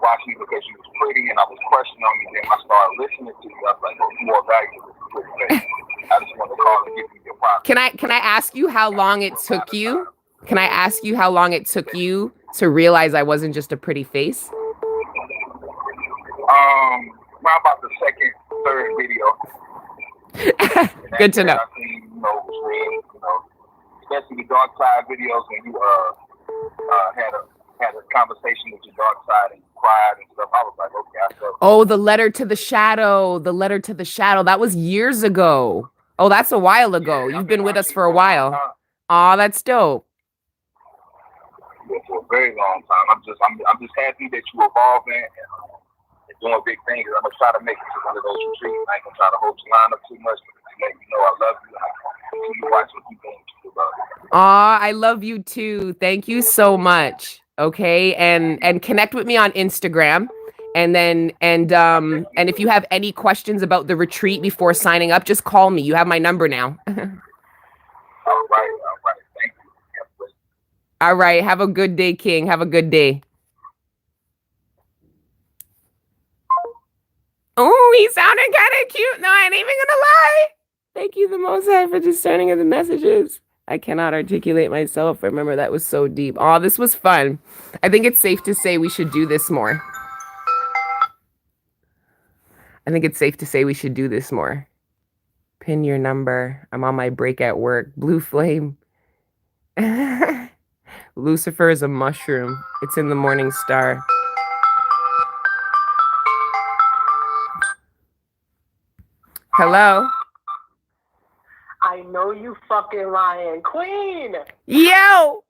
watching you because you was pretty, and I was questioning on you. Then I started listening to you. I was like, "Oh, you're more valuable than you think." I just want to call and give you your props. Can I ask you how long it took you? Can I ask you how long it took you to realize I wasn't just a pretty face? Around about the second, third video. Good to know. I seen, was real, especially the dark side videos when you had a conversation with your dark side and you cried and stuff. I was like, okay, I felt. Oh, the letter to the shadow. The letter to the shadow. That was years ago. Oh, that's a while ago. You've been with us for a while. Oh, that's dope. Yeah, for a very long time. I'm just happy that you evolving and doing big things. I'm gonna try to make it to one of those retreats. I ain't gonna try to hold your line up too much, but to let you know I love you. I continue watching what you're doing to love you. Aw, I love you too. Thank you so much. Okay, and connect with me on Instagram. And then and if you have any questions about the retreat before signing up, just call me. You have my number now. All right. Thank you. Yeah, all right. Have a good day, King. Have a good day. Oh, he sounded kind of cute. No, I ain't even gonna lie. Thank you the Most High for discerning of the messages. I cannot articulate myself. Remember, that was so deep. Oh, this was fun. I think it's safe to say we should do this more. I think it's safe to say we should do this more. Pin your number. I'm on my break at work. Blue flame. Lucifer is a mushroom. It's in the Morning Star. Hello? I know you fucking lying. Queen! Yo!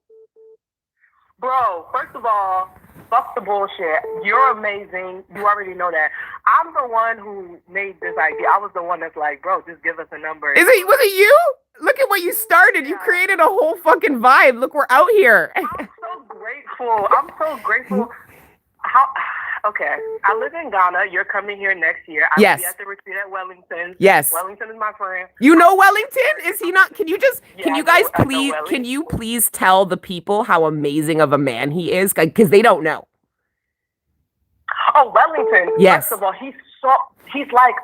Bro, first of all, fuck the bullshit. You're amazing. You already know that. I'm the one who made this idea. I was the one that's like, bro, just give us a number. Was it you? Look at what you started. Yeah. You created a whole fucking vibe. Look, we're out here. I'm so grateful. Okay, I live in Ghana. You're coming here next year. I'll be at the retreat at Wellington. Yes. Wellington is my friend. You know Wellington? Is he not? Can you please tell the people how amazing of a man he is? Because they don't know. Oh, Wellington. Yes. First of all, he's like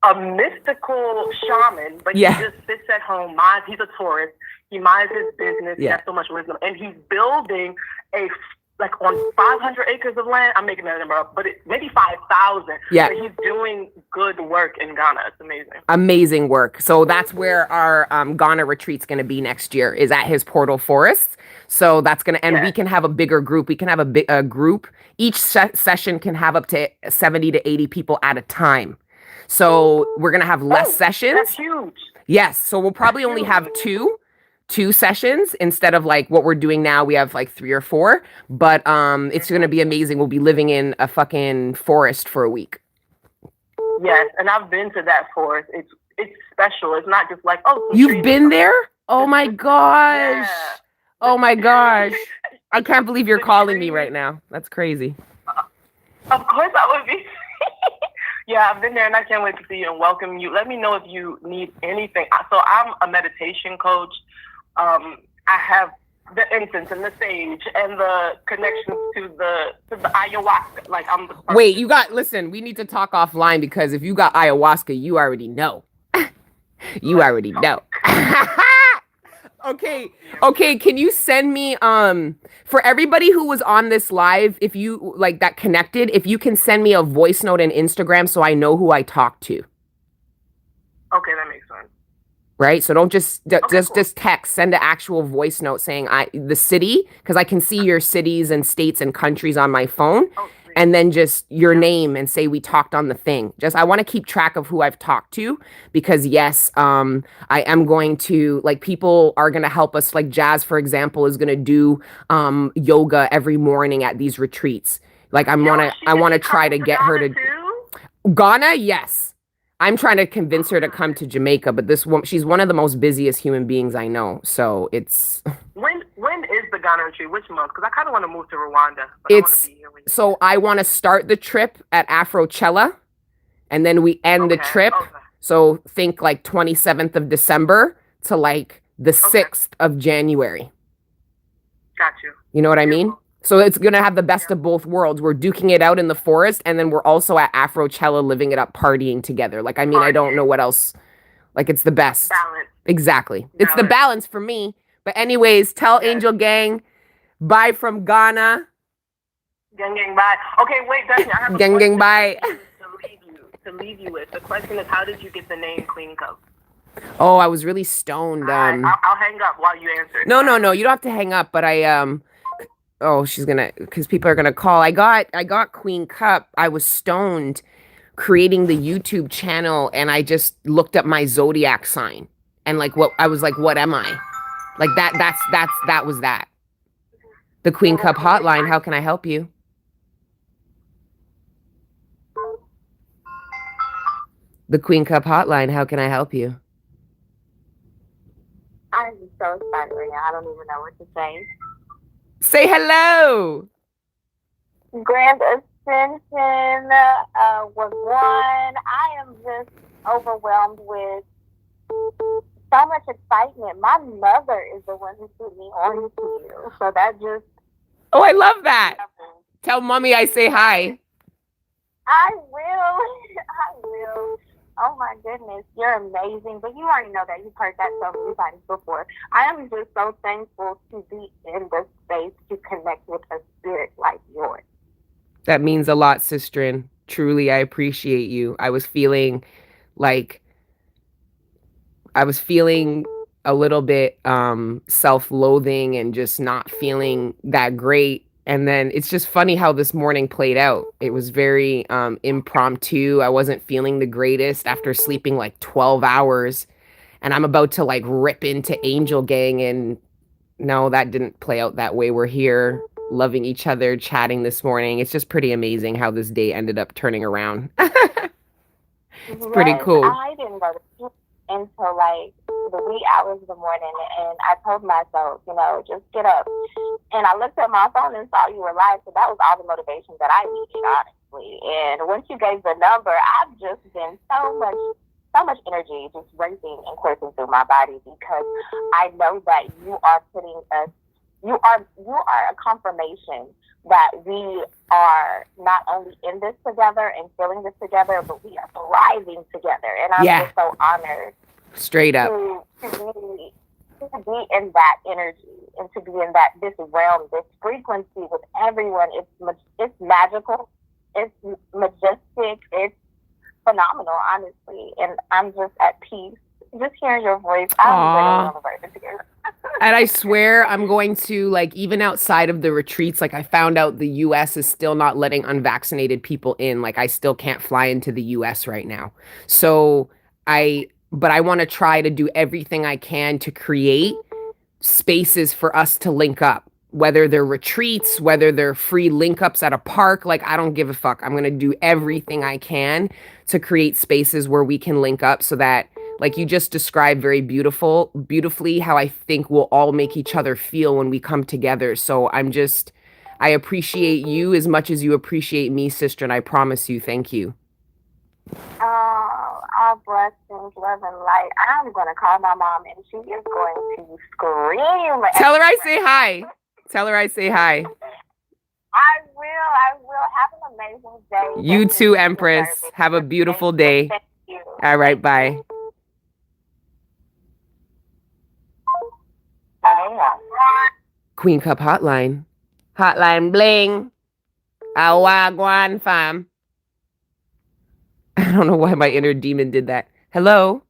a mystical shaman, but he just sits at home. He's a tourist. He minds his business. He has so much wisdom. And he's building like on 500 acres of land. I'm making that number up, but maybe 5,000. Yeah. But he's doing good work in Ghana. It's amazing. Amazing work. So that's where our Ghana retreat's going to be next year, is at his Portal Forest. So that's going to, and we can have a bigger group. We can have a group. Each session can have up to 70 to 80 people at a time. So we're going to have less sessions. That's huge. Yes. So we'll probably only have two sessions instead of like what we're doing now. We have like 3 or 4, but it's going to be amazing. We'll be living in a fucking forest for a week. Yes, and I've been to that forest. It's special. It's not just like, oh, you've been there? Oh my gosh. Yeah. Oh my gosh. I can't believe you're calling me right now. That's crazy. Of course I would be. Yeah, I've been there and I can't wait to see you and welcome you. Let me know if you need anything. So I'm a meditation coach. I have the incense and the sage and the connections to the ayahuasca. Like I'm the person. Wait, listen, we need to talk offline, because if you got ayahuasca, you already know. You already know. Okay, can you send me for everybody who was on this live, if you like that connected, if you can send me a voice note in Instagram so I know who I talked to. Okay, that makes sense. Right? So don't just text, send an actual voice note saying the city, because I can see your cities and states and countries on my phone. And then just your name and say we talked on the thing. I want to keep track of who I've talked to, because yes, I am going to, like, people are going to help us. Like Jazz, for example, is going to do yoga every morning at these retreats. Like I want to try to get her to Ghana. Yes. I'm trying to convince her to come to Jamaica, but she's one of the most busiest human beings I know. So it's when is the Ghana retreat? Which month? Because I kind of want to move to Rwanda. But so I want to start the trip at Afrochella, and then we end the trip. Okay. So think like 27th of December to like the 6th of January. Got you. You know what I mean? So it's going to have the best of both worlds. We're duking it out in the forest, and then we're also at Afrochella living it up, partying together. Like, I mean, I don't know what else. Like, it's the best. Balance. Exactly. Balance. It's the balance for me. But anyways, tell Angel Gang, bye from Ghana. Gang, bye. Okay, wait, Destiny, I have a gang, bye. To leave you with. The question is, how did you get the name Queen Cup? Oh, I was really stoned. I'll hang up while you answer. No. You don't have to hang up, but because people are gonna call. I got Queen Cup. I was stoned creating the YouTube channel, and I just looked up my zodiac sign, and like what am I? Like that was that. The Queen Cup hotline, how can I help you? The Queen Cup hotline, how can I help you? I'm so excited right now. I don't even know what to say. Say hello. Grand Ascension was one. I am just overwhelmed with so much excitement. My mother is the one who put me on to you. So that just... Oh, I love that. Tell mommy I say hi. I will. Oh my goodness, you're amazing. But you already know that. You've heard that so many times before. I am just so thankful to be in this space to connect with a spirit like yours. That means a lot, sisterin. Truly, I appreciate you. I was feeling a little bit self-loathing and just not feeling that great. And then it's just funny how this morning played out. It was very impromptu. I wasn't feeling the greatest after sleeping like 12 hours. And I'm about to like rip into Angel Gang. And no, that didn't play out that way. We're here loving each other, chatting this morning. It's just pretty amazing how this day ended up turning around. It's pretty cool. I didn't go to sleep until like the wee hours of the morning, and I told myself, just get up. And I looked at my phone and saw you were live, so that was all the motivation that I needed, honestly. And once you gave the number, I've just been so much energy just racing and coursing through my body, because I know that you are putting us, you are a confirmation that we are not only in this together and feeling this together, but we are thriving together. And I'm just so honored. Straight up. To be to be in that energy and to be in this realm, this frequency with everyone. It's magical. It's majestic. It's phenomenal, honestly. And I'm just at peace. Just hearing your voice, I'm literally on the verge of tears. And I swear I'm going to, like, even outside of the retreats, like I found out the US is still not letting unvaccinated people in. Like I still can't fly into the US right now. So but I want to try to do everything I can to create spaces for us to link up, whether they're retreats, whether they're free link ups at a park. Like, I don't give a fuck. I'm going to do everything I can to create spaces where we can link up so that, like you just described very beautifully, how I think we'll all make each other feel when we come together. So I appreciate you as much as you appreciate me, sister. And I promise you, thank you. All blessings, love, and light. I'm going to call my mom, and she is going to scream. Tell her I say hi. Tell her I say hi. I will. Have an amazing day. You too, Empress. Have a beautiful day. Thank you. All right, bye. Queen Cup Hotline. Hotline bling. Awagwan fam. I don't know why my inner demon did that. Hello?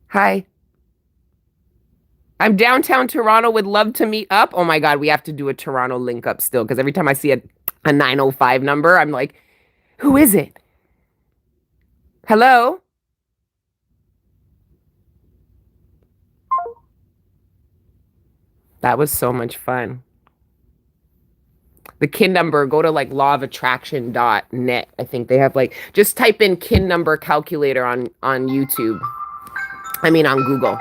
Hi. I'm downtown Toronto, would love to meet up. Oh my God, we have to do a Toronto link up still, because every time I see a 905 number, I'm like, who is it? Hello? That was so much fun. The kin number, go to like lawofattraction.net. I think they have like, just type in kin number calculator on YouTube. I mean, on Google.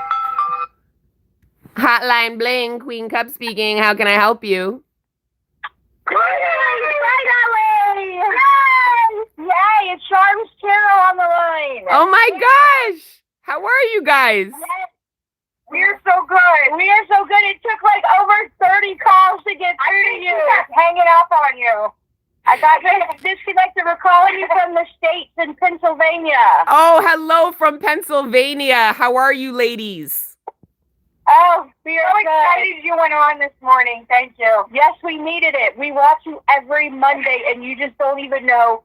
Hotline bling, Queen Cup speaking. How can I help you? Yay, it's Charms Carol on the line. Oh my gosh. How are you guys? We're so good. We are so good. It took like over 30 calls to get through to you. Hanging up on you. I got disconnected. We're calling you from the States in Pennsylvania. Oh, hello from Pennsylvania. How are you, ladies? Oh, we are so excited you went on this morning. Thank you. Yes, we needed it. We watch you every Monday, and you just don't even know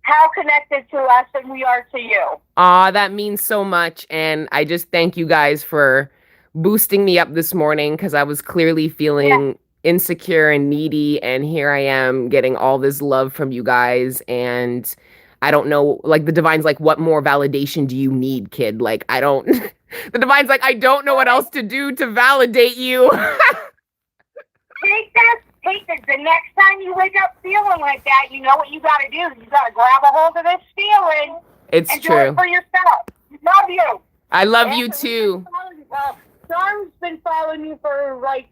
how connected to us and we are to you. That means so much. And I just thank you guys for boosting me up this morning, because I was clearly feeling insecure and needy. And here I am getting all this love from you guys. And I don't know, like the divine's like, what more validation do you need, kid? Like, I don't, the divine's like, I don't know what else to do to validate you. Take this. The next time you wake up feeling like that, you know what you got to do. You got to grab a hold of this feeling. It's and true. Do it for yourself. Love you. I love you too. Storm's been following you for like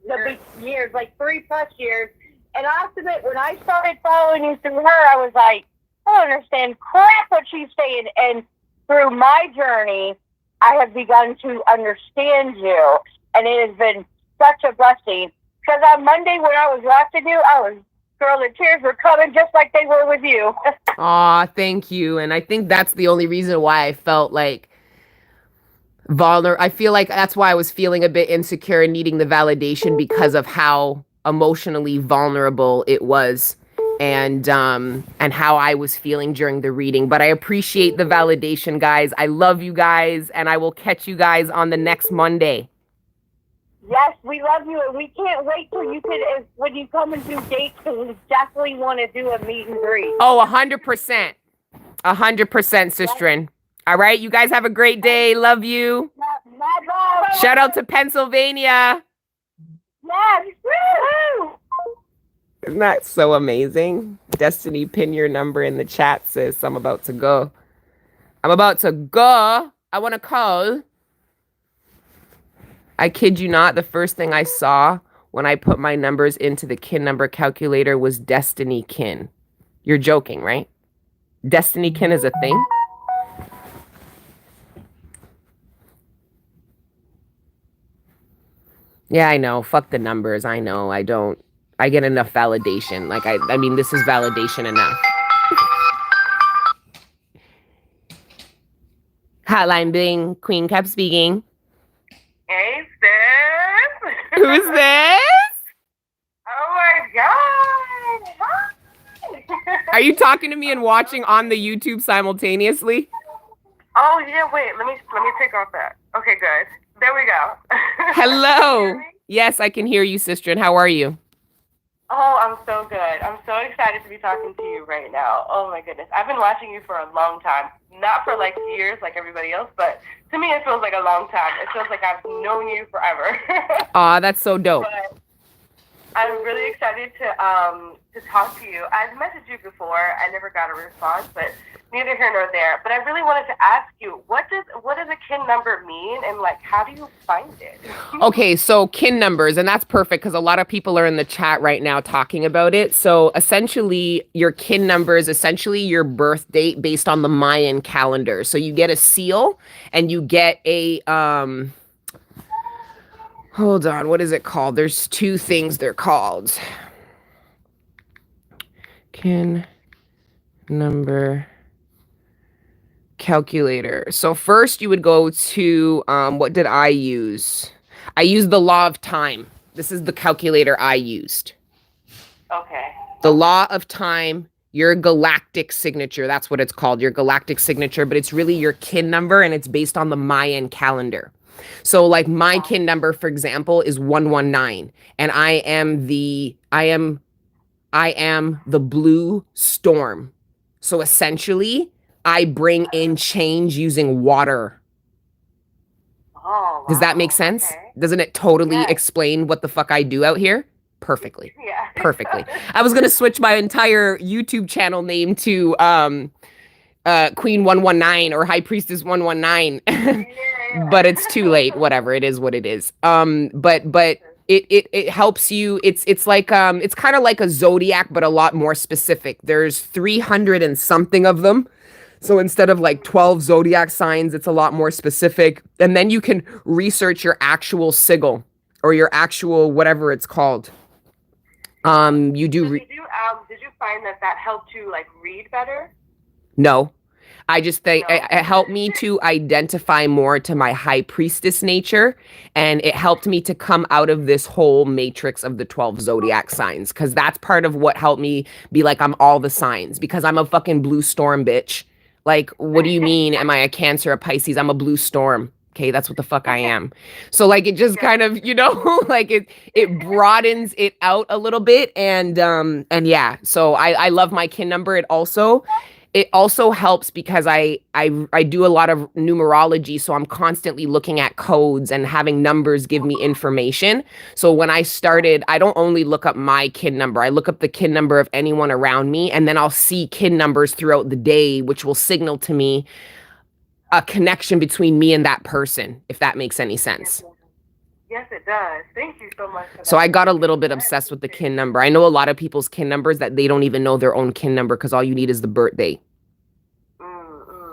the big years, like 3+ years. And I have to admit, when I started following you through her, I was like, I don't understand crap what she's saying. And through my journey, I have begun to understand you. And it has been such a blessing. Because on Monday when I was watching you, girl, the tears were coming just like they were with you. Aw, thank you. And I think that's the only reason why I felt like vulnerable. I feel like that's why I was feeling a bit insecure and needing the validation, because of how emotionally vulnerable it was, and how I was feeling during the reading. But I appreciate the validation, guys. I love you guys, and I will catch you guys on the next Monday. Yes, we love you, and we can't wait till when you come and do dates, because we definitely want to do a meet and greet. Oh, 100%. 100%, Sistren. All right, you guys have a great day. Love you. Love. Shout out to Pennsylvania. Yes, woo! Isn't that so amazing? Destiny, pin your number in the chat, sis. I'm about to go. I want to call. I kid you not, the first thing I saw when I put my numbers into the kin number calculator was Destiny Kin. You're joking, right? Destiny Kin is a thing? Yeah, I know. Fuck the numbers. I know. I get enough validation. Like, I mean, this is validation enough. Hotline bling, Queen Cup speaking. Hey, sis. Who's this? Oh my God. Hi. Are you talking to me and watching on the YouTube simultaneously? Oh yeah, wait. Let me take off that. Okay, good. There we go. Hello. Yes, I can hear you, sister. And how are you? Oh, I'm so good. I'm so excited to be talking to you right now. Oh my goodness. I've been watching you for a long time. Not for like years like everybody else, but to me it feels like a long time. It feels like I've known you forever. Aw, that's so dope. But I'm really excited to talk to you. I've messaged you before. I never got a response, but neither here nor there. But I really wanted to ask you, what does a kin number mean, and like how do you find it? Okay, so kin numbers, and that's perfect because a lot of people are in the chat right now talking about it. So essentially, your kin number is essentially your birth date based on the Mayan calendar. So you get a seal and you get a hold on, what is it called? There's two things they're called. Kin number calculator. So first you would go to, what did I use? I used the law of time. This is the calculator I used. Okay. The law of time, your galactic signature. That's what it's called, your galactic signature, but it's really your kin number and it's based on the Mayan calendar. So like my kin number, for example, is 119 and I am the blue storm. So essentially, I bring in change using water. Oh, wow. Does that make sense? Okay. Doesn't it totally explain what the fuck I do out here? Perfectly. Yeah. Perfectly. I was going to switch my entire YouTube channel name to Queen 119 or High Priestess 119. But it's too late. Whatever. It is what it is. But it helps you. It's like it's kind of like a zodiac, but a lot more specific. There's 300 and something of them. So instead of like 12 zodiac signs, it's a lot more specific. And then you can research your actual sigil or your actual whatever it's called. You do. So did you find that helped you like read better? No. I just think it helped me to identify more to my high priestess nature. And it helped me to come out of this whole matrix of the 12 zodiac signs. Because that's part of what helped me be like, I'm all the signs. Because I'm a fucking blue storm, bitch. Like, what do you mean? Am I a Cancer, a Pisces? I'm a blue storm. Okay, that's what the fuck I am. So like, it just kind of, you know, like it broadens it out a little bit. And yeah, so I love my kin number. It also helps because I do a lot of numerology, so I'm constantly looking at codes and having numbers give me information. So when I started, I don't only look up my kin number, I look up the kin number of anyone around me, and then I'll see kin numbers throughout the day, which will signal to me a connection between me and that person, if that makes any sense. Yes, it does. Thank you so much for that. So I got a little bit obsessed with the kin number. I know a lot of people's kin numbers that they don't even know their own kin number because all you need is the birthday.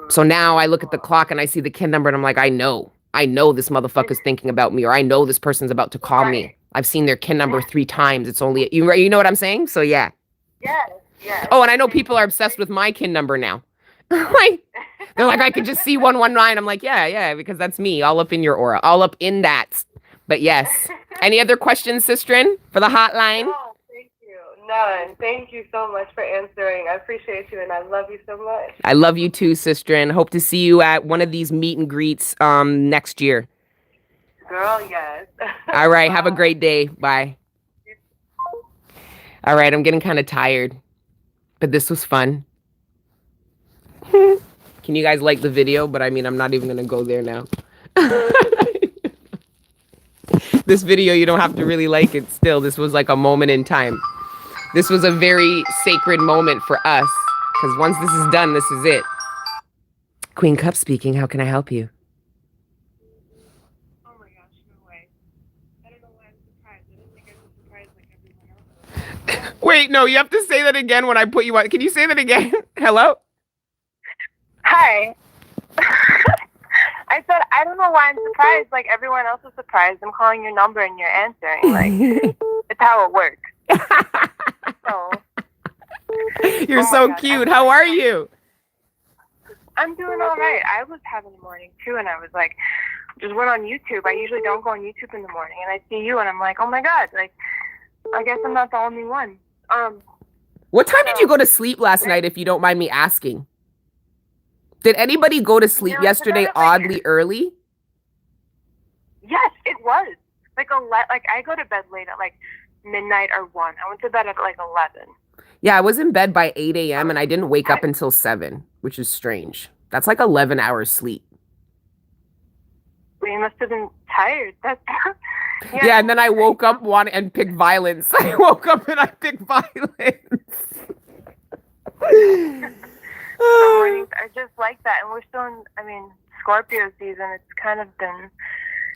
So now I look at the clock and I see the kin number and I'm like, I know this motherfucker's thinking about me, or I know this person's about to call me. I've seen their kin number 3 times. It's only, you know what I'm saying? So yeah. Yes. Oh, and I know people are obsessed with my kin number now. Like, they're like, I could just see 119. I'm like, yeah, because that's me, all up in your aura, all up in that. But yes. Any other questions, Sistren, for the hotline? No, thank you. None. Thank you so much for answering. I appreciate you and I love you so much. I love you too, Sistren. Hope to see you at one of these meet and greets next year. Girl, yes. All right. Have a great day. Bye. All right. I'm getting kind of tired, but this was fun. Can you guys like the video? But I mean, I'm not even going to go there now. This video, you don't have to really like it still. This was like a moment in time. This was a very sacred moment for us. Because once this is done, this is it. Queen Cup speaking. How can I help you? Oh my gosh, no way. I don't know why I'm surprised. I didn't think I was surprised like everyone else. Wait, no, you have to say that again when I put you on. Can you say that again? Hello? Hi. I said, I don't know why I'm surprised like everyone else is surprised. I'm calling your number and you're answering. Like, it's how it works. So, You're so cute. How are you? I'm doing all right. I was having a morning too, and I was like, just went on YouTube. I usually don't go on YouTube in the morning, and I see you, and I'm like, oh my god, like, I guess I'm not the only one. What time did you go to sleep last night, if you don't mind me asking? Did anybody go to sleep yesterday oddly early? Yes, it was. Like I go to bed late at like midnight or 1. I went to bed at like 11. Yeah, I was in bed by 8 a.m. and I didn't wake up until 7, which is strange. That's like 11 hours sleep. Well, you must have been tired. That's yeah, and then I woke up and picked violence. I woke up and I picked violence. Some mornings are just like that, and we're still in, I mean, Scorpio season.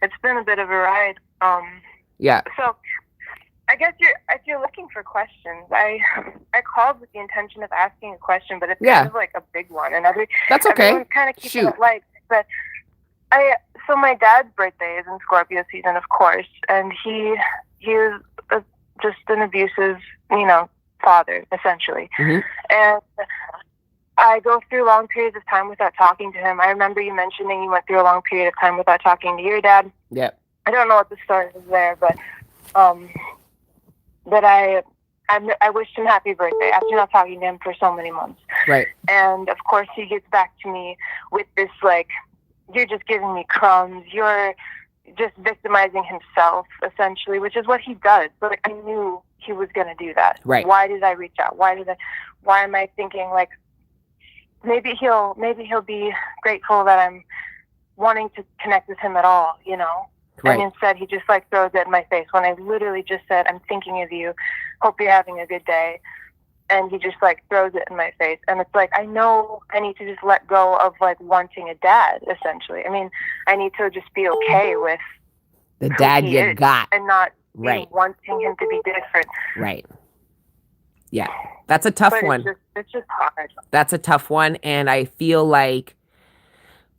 It's been a bit of a ride. Yeah. So I guess if you're looking for questions, I called with the intention of asking a question, but it's kind of like a big one, and that's okay. Everyone's kind of keeping it light. But so my dad's birthday is in Scorpio season, of course, and he is just an abusive, father, essentially. Mm-hmm. And I go through long periods of time without talking to him. I remember you mentioning you went through a long period of time without talking to your dad. Yeah. I don't know what the story is there, but I wished him happy birthday after not talking to him for so many months. Right. And of course he gets back to me with this, like, you're just giving me crumbs. You're just victimizing himself, essentially, which is what he does. But like, I knew he was going to do that. Right. Why did I reach out? Why am I thinking like, maybe he'll be grateful that I'm wanting to connect with him at all, Right. And instead he just like throws it in my face when I literally just said, I'm thinking of you. Hope you're having a good day. And he just like throws it in my face. And it's like, I know I need to just let go of like wanting a dad, essentially. I mean, I need to just be okay with the dad you got and not wanting him to be different. Right. Yeah. That's a tough one. It's just hard. That's a tough one. And I feel like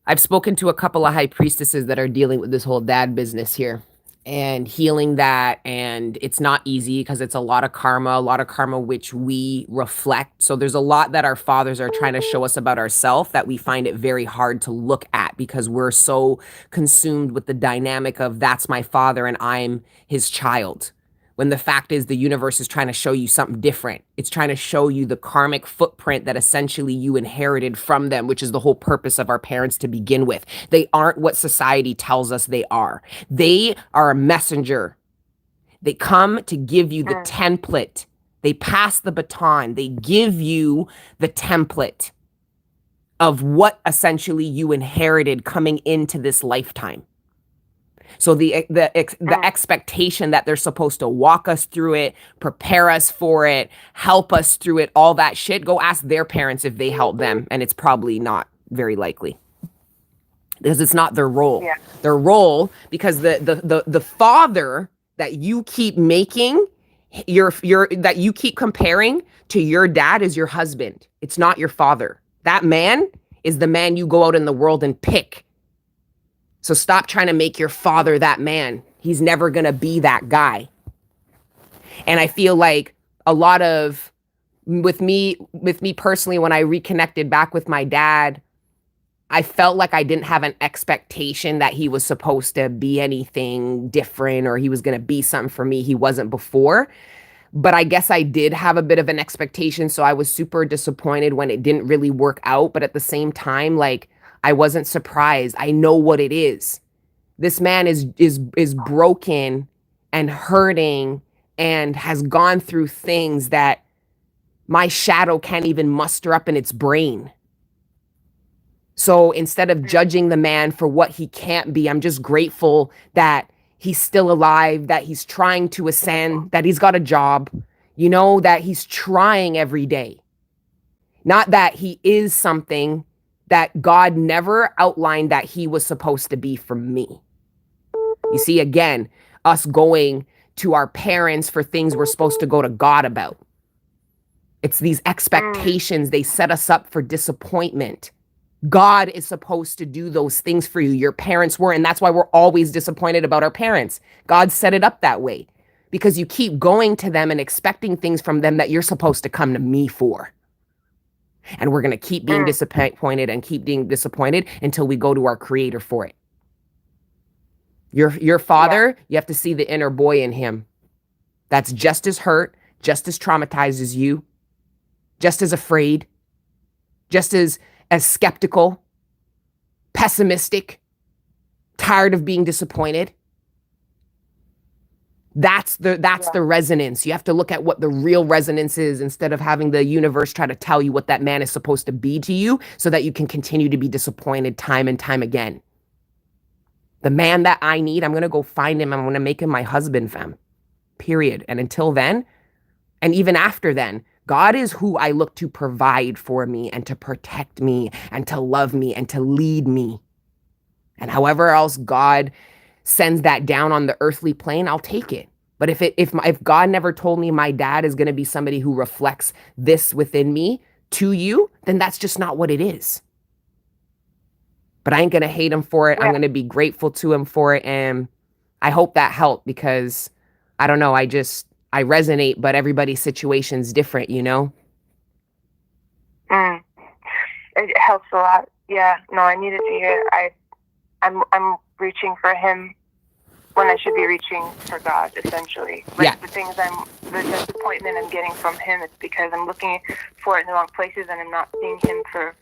I've spoken to a couple of high priestesses that are dealing with this whole dad business here and healing that. And it's not easy because it's a lot of karma which we reflect. So there's a lot that our fathers are trying to show us about ourselves that we find it very hard to look at because we're so consumed with the dynamic of that's my father and I'm his child. When the fact is the universe is trying to show you something different. It's trying to show you the karmic footprint that essentially you inherited from them, which is the whole purpose of our parents to begin with. They aren't what society tells us they are. They are a messenger. They come to give you the template. They pass the baton. They give you the template of what essentially you inherited coming into this lifetime. So the expectation that they're supposed to walk us through it, prepare us for it, help us through it, all that shit, go ask their parents if they help them. And it's probably not very likely because it's not their role. Yeah. Their role, because the father that you keep making, that you keep comparing to your dad is your husband. It's not your father. That man is the man you go out in the world and pick. So stop trying to make your father that man. He's never going to be that guy. And I feel like a lot of, with me personally, when I reconnected back with my dad, I felt like I didn't have an expectation that he was supposed to be anything different or he was going to be something for me he wasn't before. But I guess I did have a bit of an expectation. So I was super disappointed when it didn't really work out. But at the same time, like, I wasn't surprised. I know what it is. This man is broken and hurting and has gone through things that my shadow can't even muster up in its brain. So instead of judging the man for what he can't be, I'm just grateful that he's still alive, that he's trying to ascend, that he's got a job, that he's trying every day. Not that he is something that God never outlined that he was supposed to be for me. You see, again, us going to our parents for things we're supposed to go to God about. It's these expectations. They set us up for disappointment. God is supposed to do those things for you. Your parents were, and that's why we're always disappointed about our parents. God set it up that way because you keep going to them and expecting things from them that you're supposed to come to me for. And we're going to keep being disappointed and keep being disappointed until we go to our creator for it. Your father, you have to see the inner boy in him. That's just as hurt, just as traumatized as you, just as afraid, just as skeptical, pessimistic, tired of being disappointed. That's the resonance. You have to look at what the real resonance is instead of having the universe try to tell you what that man is supposed to be to you so that you can continue to be disappointed time and time again. The man that I need, I'm going to go find him. I'm going to make him my husband, fam. Period. And until then, and even after then, God is who I look to provide for me and to protect me and to love me and to lead me. And however else God sends that down on the earthly plane, I'll take it. But if God never told me my dad is going to be somebody who reflects this within me to you, then that's just not what it is. But I ain't going to hate him for it. Yeah. I'm going to be grateful to him for it. And I hope that helped because I don't know. I resonate, but everybody's situation's different, you know? It helps a lot. Yeah. No, I needed to hear it. I'm reaching for him when I should be reaching for God, essentially. Like the disappointment I'm getting from him is because I'm looking for it in the wrong places and I'm not seeing him for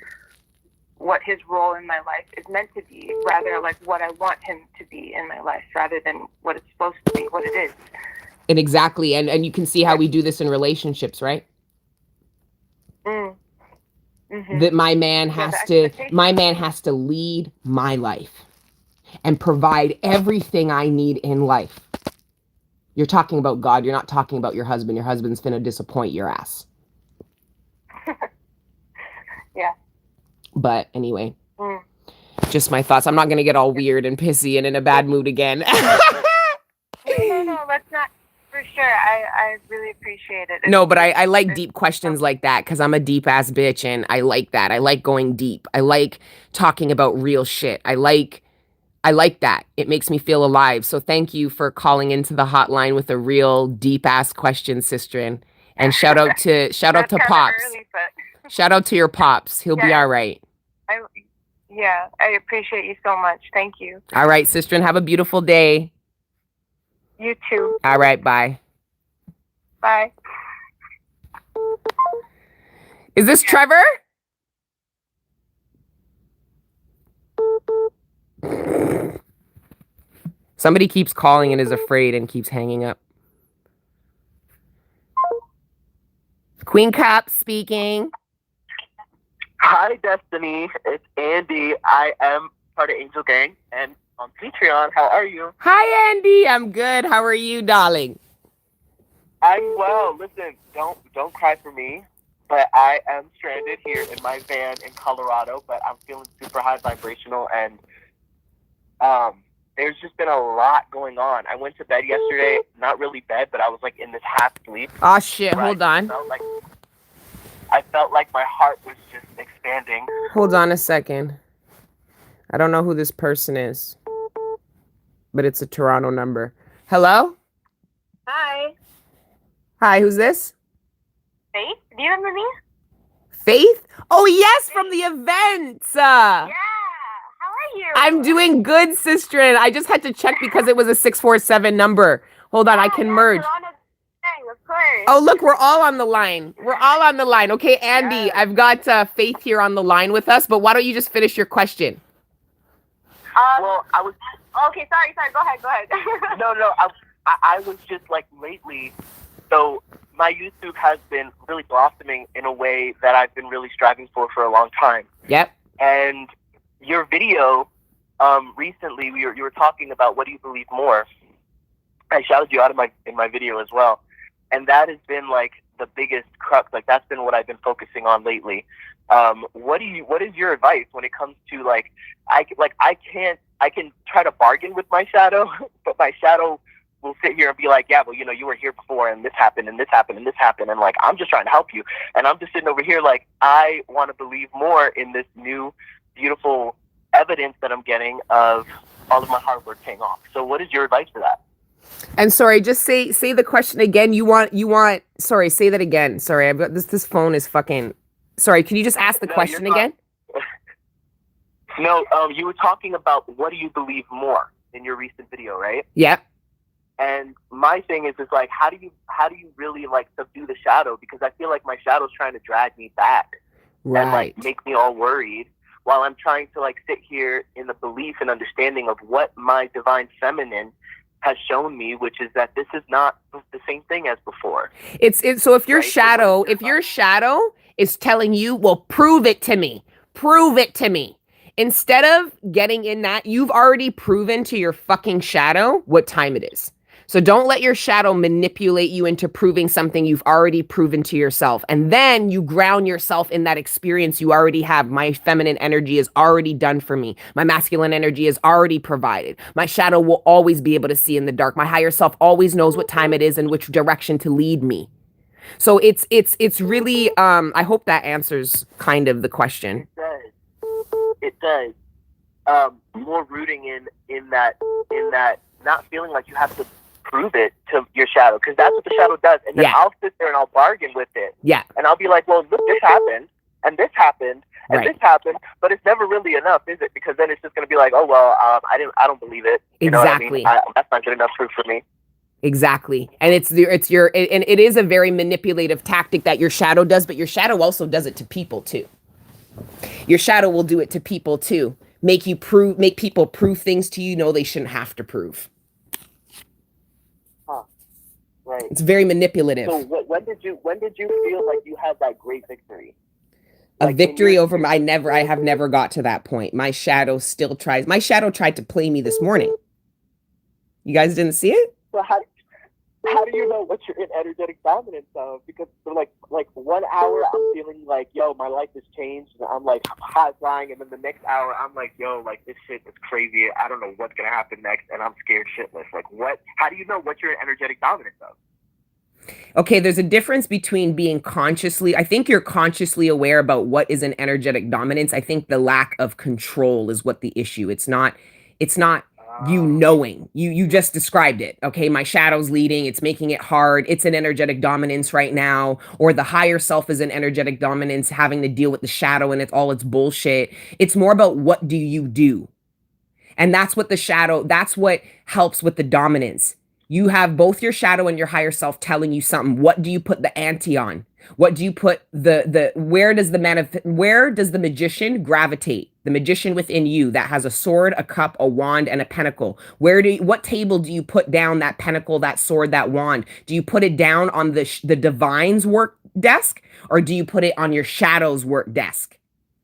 what his role in my life is meant to be, rather like what I want him to be in my life, rather than what it's supposed to be, what it is. And exactly. And you can see how we do this in relationships, right? Mm-hmm. That my man has to lead my life and provide everything I need in life. You're talking about God. You're not talking about your husband. Your husband's finna disappoint your ass. Yeah. But anyway, just my thoughts. I'm not going to get all weird and pissy and in a bad mood again. No, let's not. For sure. I really appreciate it. No, but I like deep questions like that because I'm a deep ass bitch and I like that. I like going deep. I like talking about real shit. I like that. It makes me feel alive. So thank you for calling into the hotline with a real deep ass question, Sistren. And shout out to Pops. Early, but... Shout out to your Pops. He'll be all right. I appreciate you so much. Thank you. All right, Sistren. Have a beautiful day. You too. All right, bye. Bye. Is this Trevor? Somebody keeps calling and is afraid and keeps hanging up. Queen Cup speaking. Hi, Destiny. It's Andy. I am part of Angel Gang and on Patreon. How are you? Hi, Andy. I'm good. How are you, darling? I'm well. Listen, don't cry for me, but I am stranded here in my van in Colorado, but I'm feeling super high vibrational, and there's just been a lot going on. I went to bed yesterday, not really bed, but I was like in this half sleep. Oh shit, hold on. I felt like my heart was just expanding. Hold on a second. I don't know who this person is, but it's a Toronto number. Hello? Hi. Hi, who's this? Faith? Do you remember me? Faith? Oh, yes, from the events. Yeah. How are you? I'm doing good, Sistren. I just had to check because it was a 647 number. Hold on, I can merge. Of course. Oh, look, we're all on the line. We're all on the line. Okay, Andy, I've got Faith here on the line with us, but why don't you just finish your question? Well, I was... Okay, sorry. Go ahead. No, I was just like lately... So my YouTube has been really blossoming in a way that I've been really striving for a long time. Yep. And your video, recently, you were talking about what do you believe more. I shouted you out in my video as well. And that has been like the biggest crux. Like that's been what I've been focusing on lately. What is your advice when it comes to I can try to bargain with my shadow, but my shadow will sit here and be like, yeah, well, you were here before and this happened and this happened and this happened. And I'm just trying to help you. And I'm just sitting over here I want to believe more in this new, beautiful evidence that I'm getting of all of my hard work paying off. So what is your advice for that? And sorry, just say the question again. You want, sorry, say that again. Sorry, I've got this phone is fucking Sorry, can you just ask the No, question you're fine. again? No, you were talking about what do you believe more in your recent video, right? Yep. And my thing is like, how do you really like subdue the shadow? Because I feel like my shadow's trying to drag me back and like Right. make me all worried while I'm trying to like sit here in the belief and understanding of what my divine feminine has shown me, which is that this is not the same thing as before. It's so if your Right, so shadow, what is if your shadow is telling you, well, prove it to me. Prove it to me. Instead of getting in that, you've already proven to your fucking shadow what time it is. So don't let your shadow manipulate you into proving something you've already proven to yourself. And then you ground yourself in that experience you already have. My feminine energy is already done for me. My masculine energy is already provided. My shadow will always be able to see in the dark. My higher self always knows what time it is and which direction to lead me. So it's really I hope that answers kind of the question. It does. More rooting in that not feeling like you have to prove it to your shadow, because that's what the shadow does. And then Yeah. I'll sit there and I'll bargain with it. Yeah. And I'll be like, well, look, this happened, and this happened, and Right. this happened, but it's never really enough, is it? Because then it's just going to be like, oh well, I don't believe it. You Exactly. know what I mean? That's not good enough proof for me. Exactly. And and it is a very manipulative tactic that your shadow does, but your shadow also does it to people too. Your shadow will do it to people too. Make people prove things to you they shouldn't have to prove. Right. It's very manipulative. So when did you feel like you had that great victory? A Like, victory over I have never got to that point. My shadow tried to play me this morning. You guys didn't see it? So how do you know what you're in energetic dominance of? Because for like 1 hour I'm feeling like, yo, my life has changed, and I'm like high flying, and then the next hour I'm like, yo, like this shit is crazy. I don't know what's gonna happen next, and I'm scared shitless. Like what? How do you know what you're in energetic dominance of? Okay, there's a difference between being I think you're consciously aware about what is an energetic dominance. I think the lack of control is what the issue. It's not you knowing. You just described it. Okay, my shadow's leading, it's making it hard. It's an energetic dominance right now, or the higher self is an energetic dominance having to deal with the shadow and its bullshit. It's more about what do you do? And that's what helps with the dominance. You have both your shadow and your higher self telling you something. What do you put the ante on? What do you put where does the magician gravitate? The magician within you that has a sword, a cup, a wand, and a pentacle. What table do you put down that pentacle, that sword, that wand? Do you put it down on the divine's work desk, or do you put it on your shadow's work desk?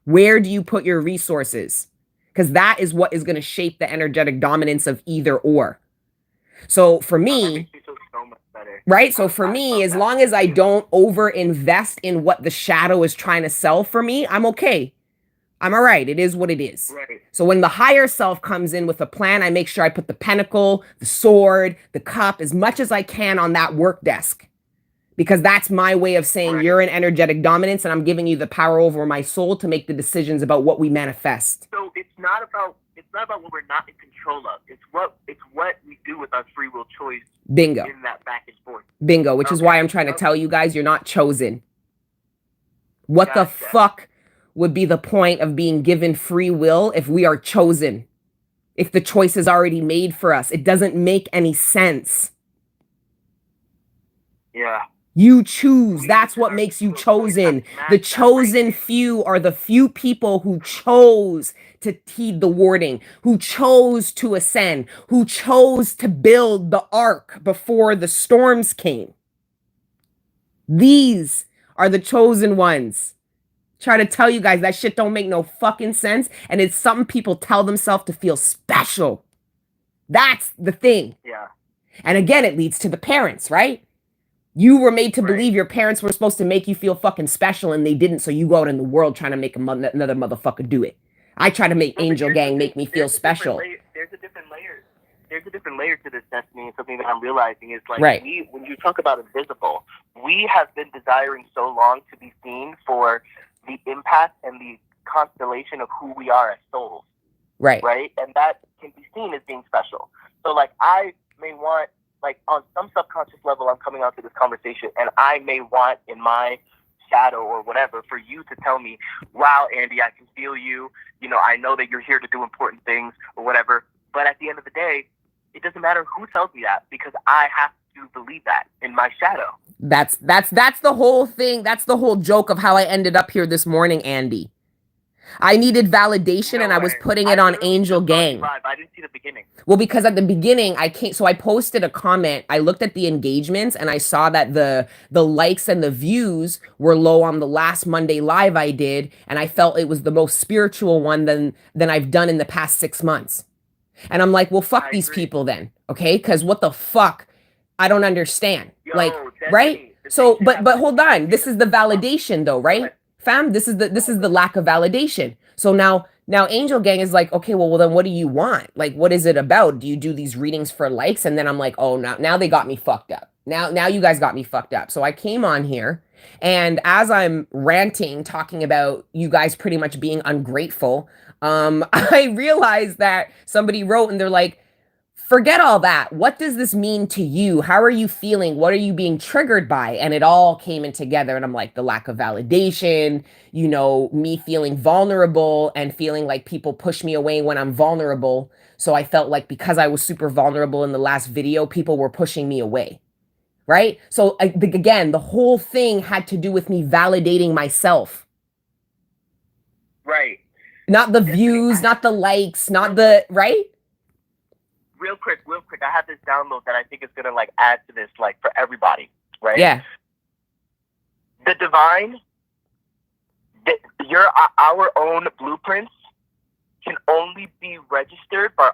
Where do you put your resources? Because that is what is going to shape the energetic dominance of either or. So for me, right? So for me, as long as I don't over invest in what the shadow is trying to sell for me, I'm okay. I'm all right. It is what it is. Right. So when the higher self comes in with a plan, I make sure I put the pentacle, the sword, the cup, as much as I can on that work desk. Because that's my way of saying you're in energetic dominance, and I'm giving you the power over my soul to make the decisions about what we manifest. So it's not about what we're not in control of. It's what we do with our free will choice. Bingo. In that back and forth. Bingo, which is why I'm trying to tell you guys you're not chosen. What the fuck would be the point of being given free will if we are chosen? If the choice is already made for us, it doesn't make any sense. Yeah. You choose. That's what makes you chosen. The chosen few are the few people who chose to heed the warding, who chose to ascend, who chose to build the ark before the storms came. These are the chosen ones. Try to tell you guys that shit don't make no fucking sense, and it's something people tell themselves to feel special. That's the thing. Yeah. And again, it leads to the parents, right? You were made to believe your parents were supposed to make you feel fucking special, and they didn't, so you go out in the world trying to make another motherfucker do it. I try to make Angel Gang make me feel special. There's a different layer. There's a different layer to this, Destiny, and something that I'm realizing is like, when you talk about invisible, we have been desiring so long to be seen for the impact and the constellation of who we are as souls. Right. Right? And that can be seen as being special. So like I may want, like on some subconscious level, I'm coming onto this conversation and I may want in my shadow or whatever for you to tell me, wow, Andy, I can feel you. You know, I know that you're here to do important things or whatever. But at the end of the day, it doesn't matter who tells me that because I have to believe that in my shadow. That's the whole thing. That's the whole joke of how I ended up here this morning, Andy. I needed validation and I was putting it on Angel Gang. Live. I didn't see the beginning. Well, because at the beginning I posted a comment. I looked at the engagements and I saw that the likes and the views were low on the last Monday live I did, and I felt it was the most spiritual one than I've done in the past 6 months. And I'm like, well, fuck these people then, okay? Because what the fuck? I don't understand. Like, right? So, but hold on. This is the validation though, right? Fam, this is the lack of validation. So now Angel Gang is like, okay, well then what do you want? Like, what is it about? Do you do these readings for likes? And then I'm like, oh, now they got me fucked up. Now you guys got me fucked up. So I came on here, and as I'm ranting, talking about you guys pretty much being ungrateful, I realized that somebody wrote and they're like, forget all that. What does this mean to you? How are you feeling? What are you being triggered by? And it all came in together. And I'm like, the lack of validation, you know, me feeling vulnerable and feeling like people push me away when I'm vulnerable. So I felt like because I was super vulnerable in the last video, people were pushing me away. Right? So again, the whole thing had to do with me validating myself. Right. Not the views, not the likes, not the, right? Real quick, I have this download that I think is gonna like add to this, like for everybody, right? Yeah. The divine, our own blueprints can only be registered by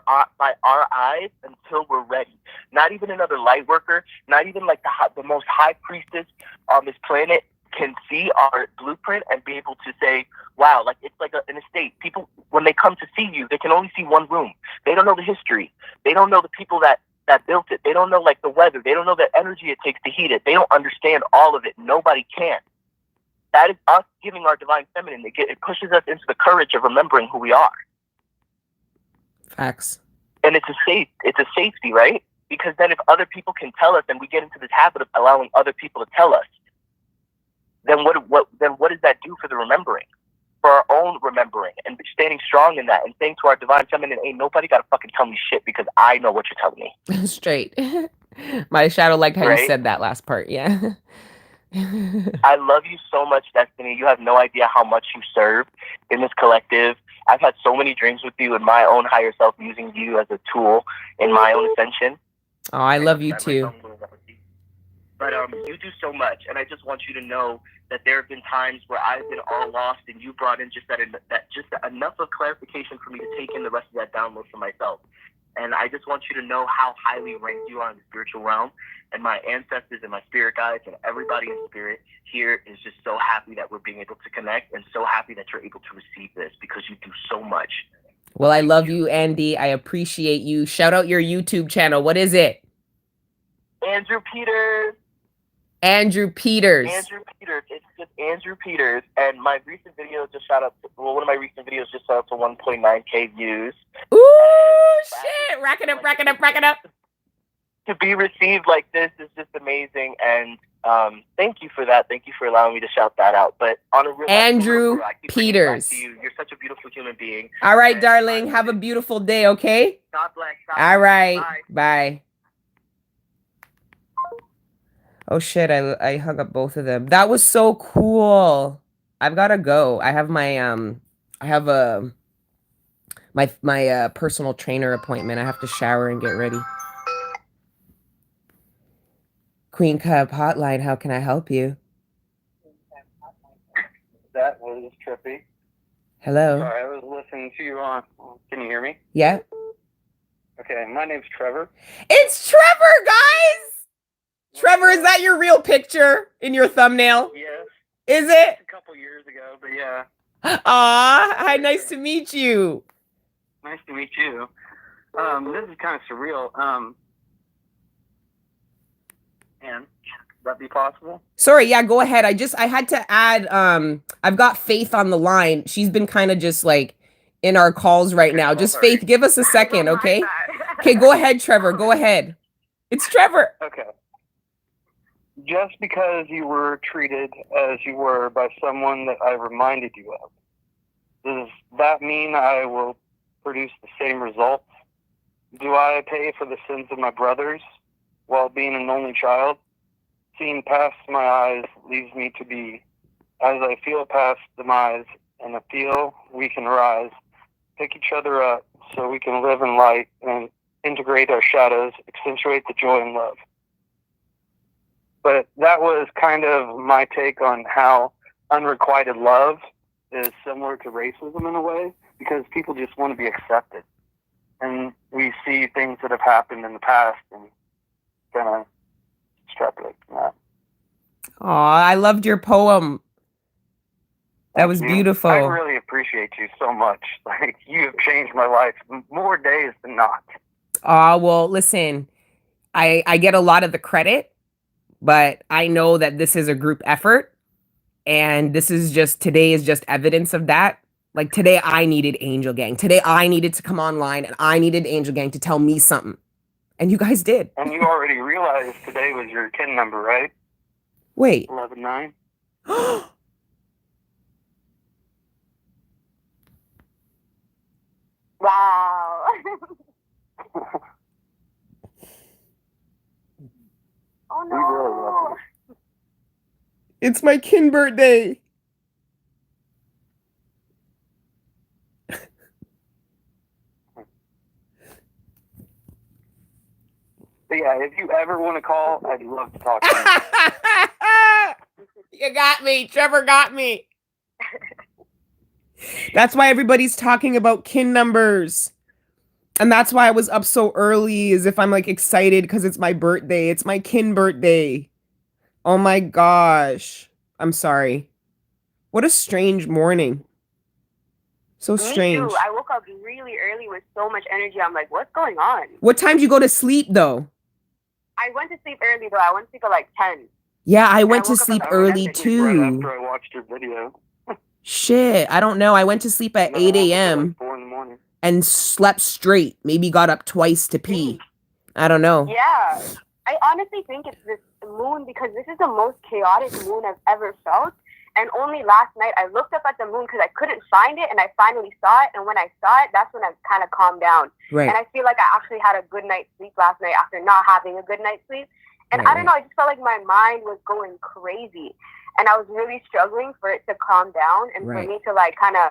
our eyes until we're ready. Not even another light worker, not even like the most high priestess on this planet can see our blueprint and be able to say, wow, like it's like an estate. People, when they come to see you, they can only see one room. They don't know the history. They don't know the people that built it. They don't know like the weather. They don't know the energy it takes to heat it. They don't understand all of it. Nobody can. That is us giving our divine feminine. It pushes us into the courage of remembering who we are. Facts. And it's a safety, right? Because then if other people can tell us and we get into this habit of allowing other people to tell us, then what does that do for the remembering? For our own remembering and standing strong in that and saying to our divine feminine, ain't nobody gotta fucking tell me shit because I know what you're telling me. Straight. My shadow liked how Right? you said that last part, yeah. I love you so much, Destiny. You have no idea how much you serve in this collective. I've had so many dreams with you in my own higher self, using you as a tool in my own ascension. Oh, I love you too. But you do so much, and I just want you to know that there have been times where I've been all lost, and you brought in just enough of clarification for me to take in the rest of that download for myself. And I just want you to know how highly ranked you are in the spiritual realm, and my ancestors and my spirit guides and everybody in spirit here is just so happy that we're being able to connect, and so happy that you're able to receive this because you do so much. Well, I love you, Andy. I appreciate you. Shout out your YouTube channel. What is it? Andrew Peters. Andrew Peters. Andrew Peters. It's just Andrew Peters. And my recent video just one of my recent videos just shot up to 1.9K views. Ooh, shit. Rack it up. To be received like this is just amazing. And thank you for that. Thank you for allowing me to shout that out. But on a real Andrew Peters. You're such a beautiful human being. All right, darling. Have a beautiful day, okay? God bless. All right. Bye. Bye. Oh shit, I hung up both of them. That was so cool. I've got to go. I have my my personal trainer appointment. I have to shower and get ready. Queen Cub Hotline, how can I help you? That was trippy. Hello. Sorry, I was listening to you on. Can you hear me? Yeah. Okay, my name's Trevor. It's Trevor, guys! Trevor, is that your real picture in your thumbnail? Yes. Is it? A couple years ago, but yeah. Aw, hi, nice to meet you. Nice to meet you. This is kind of surreal. And would that be possible? Sorry, yeah, go ahead. I had to add, I've got Faith on the line. She's been kind of just like in our calls right now. Just Faith, give us a second, okay? Okay, go ahead, Trevor. Go ahead. It's Trevor. Okay. just because you were treated as you were by someone that I reminded you of, does that mean I will produce the same results? Do I pay for the sins of my brothers while being an only child? Seeing past my eyes leaves me to be. As I feel past demise and I feel we can rise, pick each other up so we can live in light and integrate our shadows, accentuate the joy and love. But that was kind of my take on how unrequited love is similar to racism in a way, because people just want to be accepted. And we see things that have happened in the past and kind of extrapolate from that. Aw, I loved your poem. That was Thank you. beautiful. I really appreciate you so much. Like, you have changed my life more days than not. Well, listen, I get a lot of the credit, but I know that this is a group effort, and today is just evidence of that. Like, today I needed Angel Gang. Today I needed to come online, and I needed Angel Gang to tell me something. And you guys did. And you already realized today was your kin number, right? Wait. 11-9. Wow. Oh We really love no. you. It's my kin birthday. But yeah, if you ever want to call, I'd love to talk to you. You got me. Trevor got me. That's why everybody's talking about kin numbers. And that's why I was up so early, as if I'm like excited because it's my birthday. It's my kin birthday. Oh my gosh. I'm sorry. What a strange morning. So strange. Me too. I woke up really early with so much energy. I'm like, what's going on? What time do you go to sleep though? I went to sleep early though. I went to sleep at like 10. Yeah, I went woke to up sleep at 11 early right too. After I watched your video. Shit, I don't know. I went to sleep at 8 a.m. Like 4 in the morning. and slept straight. Maybe got up twice to pee. I don't know. Yeah. I honestly think it's this moon because this is the most chaotic moon I've ever felt. And only last night I looked up at the moon because I couldn't find it, and I finally saw it. And when I saw it, that's when I kind of calmed down. Right. And I feel like I actually had a good night's sleep last night after not having a good night's sleep. And I don't know, I just felt like my mind was going crazy. And I was really struggling for it to calm down and for me to like kind of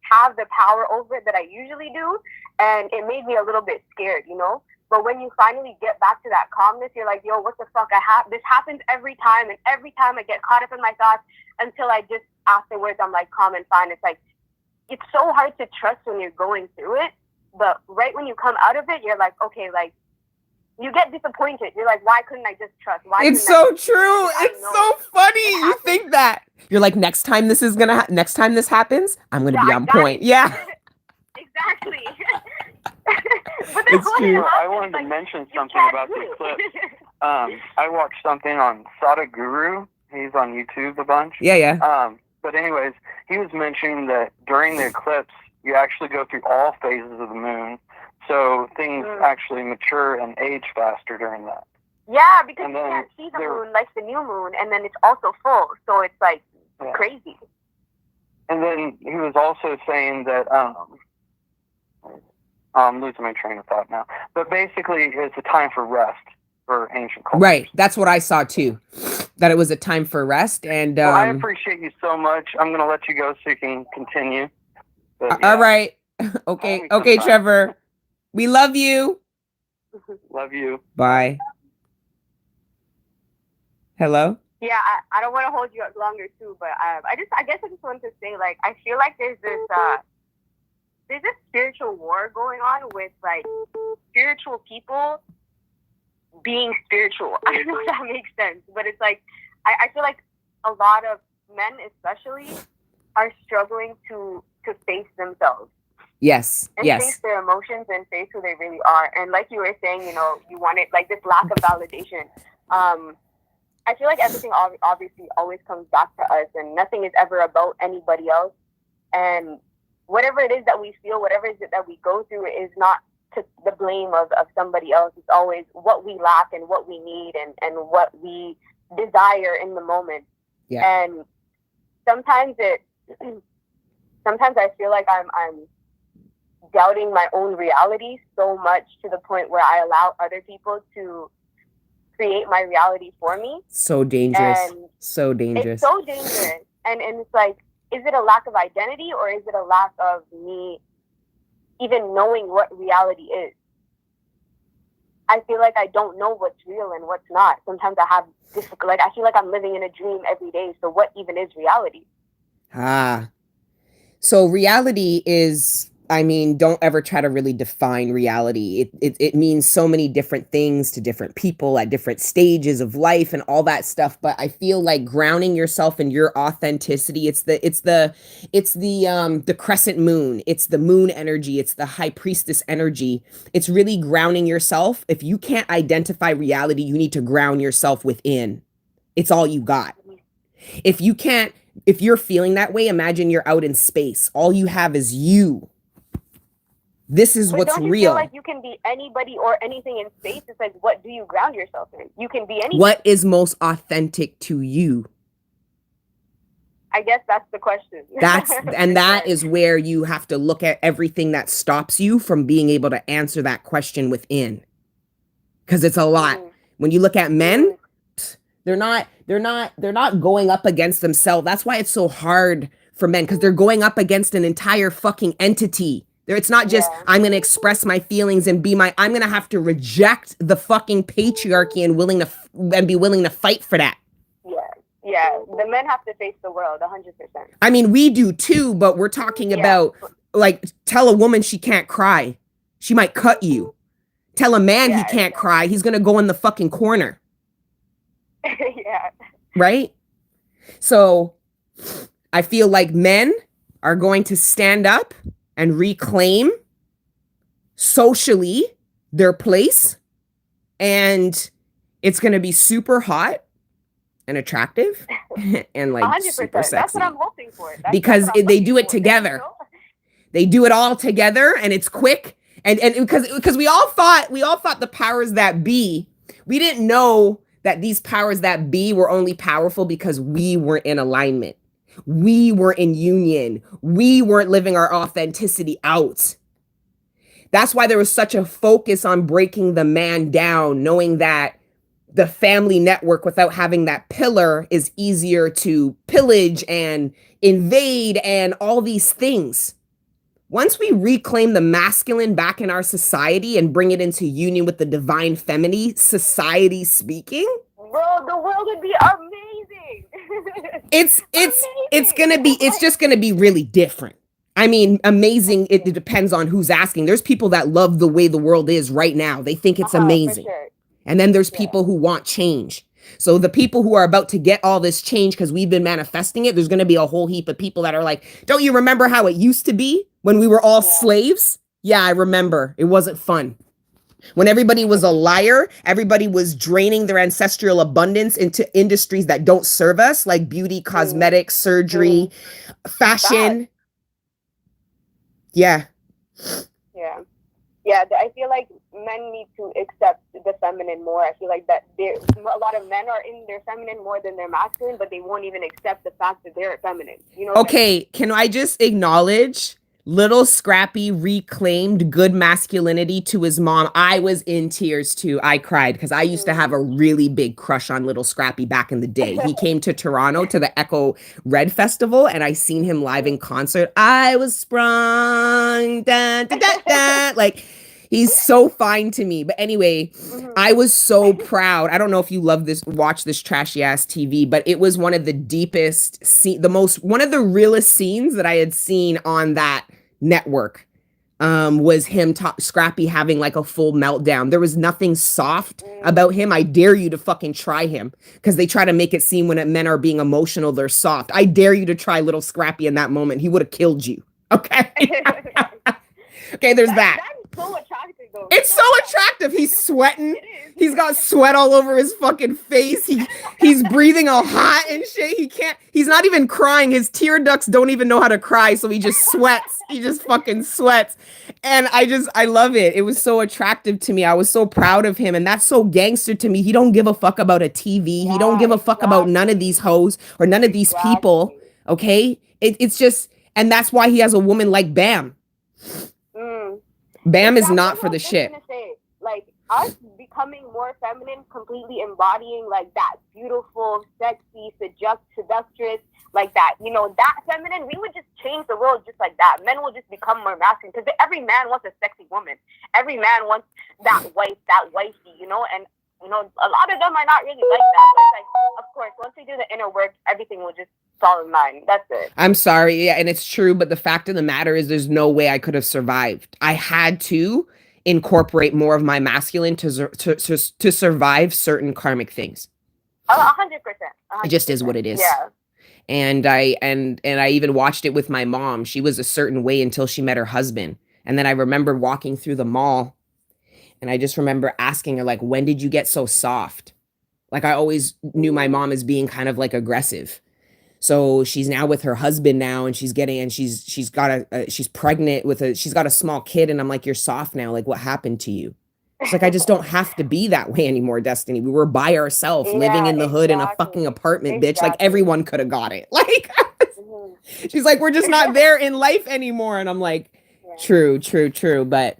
have the power over it that I usually do. And it made me a little bit scared, you know? But when you finally get back to that calmness, you're like, yo, what the fuck? This happens every time. And every time I get caught up in my thoughts until I just afterwards, I'm like calm and fine. It's like, it's so hard to trust when you're going through it. But right when you come out of it, you're like, okay, like, you get disappointed. You're like, why couldn't I just trust? It's so true. It's so funny. You think that. You're like, next time this happens, I'm going to be on point. Yeah. Exactly. But it's true. I wanted to mention something about the eclipse. I watched something on Sadhguru. He's on YouTube a bunch. Yeah. But anyways, he was mentioning that during the eclipse, you actually go through all phases of the moon. So things actually mature and age faster during that. Yeah, because you can't see the moon like the new moon, and then it's also full. So it's like crazy. And then he was also saying that, I'm losing my train of thought now. But basically, it's a time for rest for ancient cultures. Right. That's what I saw too. That it was a time for rest. And well, I appreciate you so much. I'm going to let you go so you can continue. But, yeah. All right. Okay, Trevor. We love you. Love you. Bye. Hello? Yeah, I don't want to hold you up longer too, but I guess I just wanted to say, like, I feel like there's this spiritual war going on with like spiritual people being spiritual. I don't know if that makes sense, but it's like I feel like a lot of men especially are struggling to face themselves. Yes. And face their emotions and face who they really are. And like you were saying, you know, you want it like this lack of validation. I feel like everything obviously always comes back to us, and nothing is ever about anybody else. And whatever it is that we feel, whatever it is that we go through is not to the blame of somebody else. It's always what we lack and what we need and what we desire in the moment. Yeah. And sometimes sometimes I feel like I'm doubting my own reality so much to the point where I allow other people to create my reality for me. So dangerous. And so dangerous. It's so dangerous. And it's like, is it a lack of identity, or is it a lack of me even knowing what reality is? I feel like I don't know what's real and what's not. Sometimes I have difficult, like I feel like I'm living in a dream every day. So what even is reality? So reality is, I mean, don't ever try to really define reality. It means so many different things to different people at different stages of life and all that stuff. But I feel like grounding yourself in your authenticity, it's the crescent moon. It's the moon energy. It's the high priestess energy. It's really grounding yourself. If you can't identify reality, you need to ground yourself within. It's all you got. If you're feeling that way, imagine you're out in space. All you have is you. This is what's don't you real. Feel like you can be anybody or anything in space? It's like, what do you ground yourself in? You can be anything. What is most authentic to you? I guess that's the question. That is where you have to look at everything that stops you from being able to answer that question within. Because it's a lot. When you look at men, they're not going up against themselves. That's why it's so hard for men, because they're going up against an entire fucking entity. It's not just, I'm going to express my feelings and I'm going to have to reject the fucking patriarchy and be willing to fight for that. Yeah. The men have to face the world 100%. I mean, we do too, but we're talking about, like, tell a woman she can't cry. She might cut you. Tell a man he can't cry. He's going to go in the fucking corner. Yeah. Right? So I feel like men are going to stand up and reclaim socially their place, and it's going to be super hot and attractive and like 100%. super sexy. That's what I'm hoping for. Because they do it together. They do it all together, and it's quick. And because we all thought the powers that be, we didn't know that these powers that be were only powerful because we were in alignment. We were in union. We weren't living our authenticity out. That's why there was such a focus on breaking the man down, knowing that the family network without having that pillar is easier to pillage and invade and all these things. Once we reclaim the masculine back in our society and bring it into union with the divine feminine, society speaking, bro, the world would be amazing. It's just gonna be really different. I mean, amazing. It depends on who's asking. There's people that love the way the world is right now. They think it's amazing. Sure. And then there's people who want change. So the people who are about to get all this change because we've been manifesting it, there's going to be a whole heap of people that are like, don't you remember how it used to be when we were all slaves? Yeah, I remember. It wasn't fun. When everybody was a liar, everybody was draining their ancestral abundance into industries that don't serve us, like beauty, cosmetics, surgery, fashion. Yeah. I feel like men need to accept the feminine more. I feel like that a lot of men are in their feminine more than their masculine, but they won't even accept the fact that they're feminine. You know? Okay, can I just acknowledge Little Scrappy reclaimed good masculinity to his mom? I was in tears too. I cried because I used to have a really big crush on Little Scrappy back in the day. He came to Toronto to the Echo Red Festival, and I seen him live in concert. I was sprung. Dun, dun, dun, dun. Like, he's so fine to me. But anyway, I was so proud. I don't know if you watch this trashy ass TV, but it was one of the deepest, one of the realest scenes that I had seen on that network. Was him, Scrappy, having like a full meltdown. There was nothing soft about him. I dare you to fucking try him, because they try to make it seem when men are being emotional, they're soft. I dare you to try Little Scrappy in that moment. He would have killed you. Okay. Okay, there's that. That's so attractive though. It's so attractive. He's sweating. It is. He's got sweat all over his fucking face. He's breathing all hot and shit. He's not even crying. His tear ducts don't even know how to cry, so he just sweats. He just fucking sweats. And I love it. It was so attractive to me. I was so proud of him. And that's so gangster to me. He don't give a fuck about a TV. He don't give a fuck about none of these hoes or none of these people. Okay? It's just, and that's why he has a woman like Bam. Bam is not for the shit. Like, us becoming more feminine, completely embodying like that beautiful, sexy, seductress, like that, you know, that feminine, we would just change the world just like that. Men will just become more masculine because every man wants a sexy woman. Every man wants that wife, that wifey, you know, and you know, a lot of them are not really like that. But it's like, of course, once we do the inner work, everything will just fall in line. That's it. I'm sorry. Yeah, and it's true. But the fact of the matter is there's no way I could have survived. I had to incorporate more of my masculine to survive certain karmic things. 100%. It just is what it is. Yeah. And I even watched it with my mom. She was a certain way until she met her husband. And then I remember walking through the mall and I just remember asking her, like, when did you get so soft? Like, I always knew my mom as being kind of like aggressive. So she's now with her husband now and she's pregnant with she's got a small kid. And I'm like, you're soft now. Like, what happened to you? It's like, I just don't have to be that way anymore, Destiny. We were by ourselves, living in the hood in a fucking apartment, bitch. Like, everyone could have got it. Like, she's like, we're just not there in life anymore. And I'm like, true. But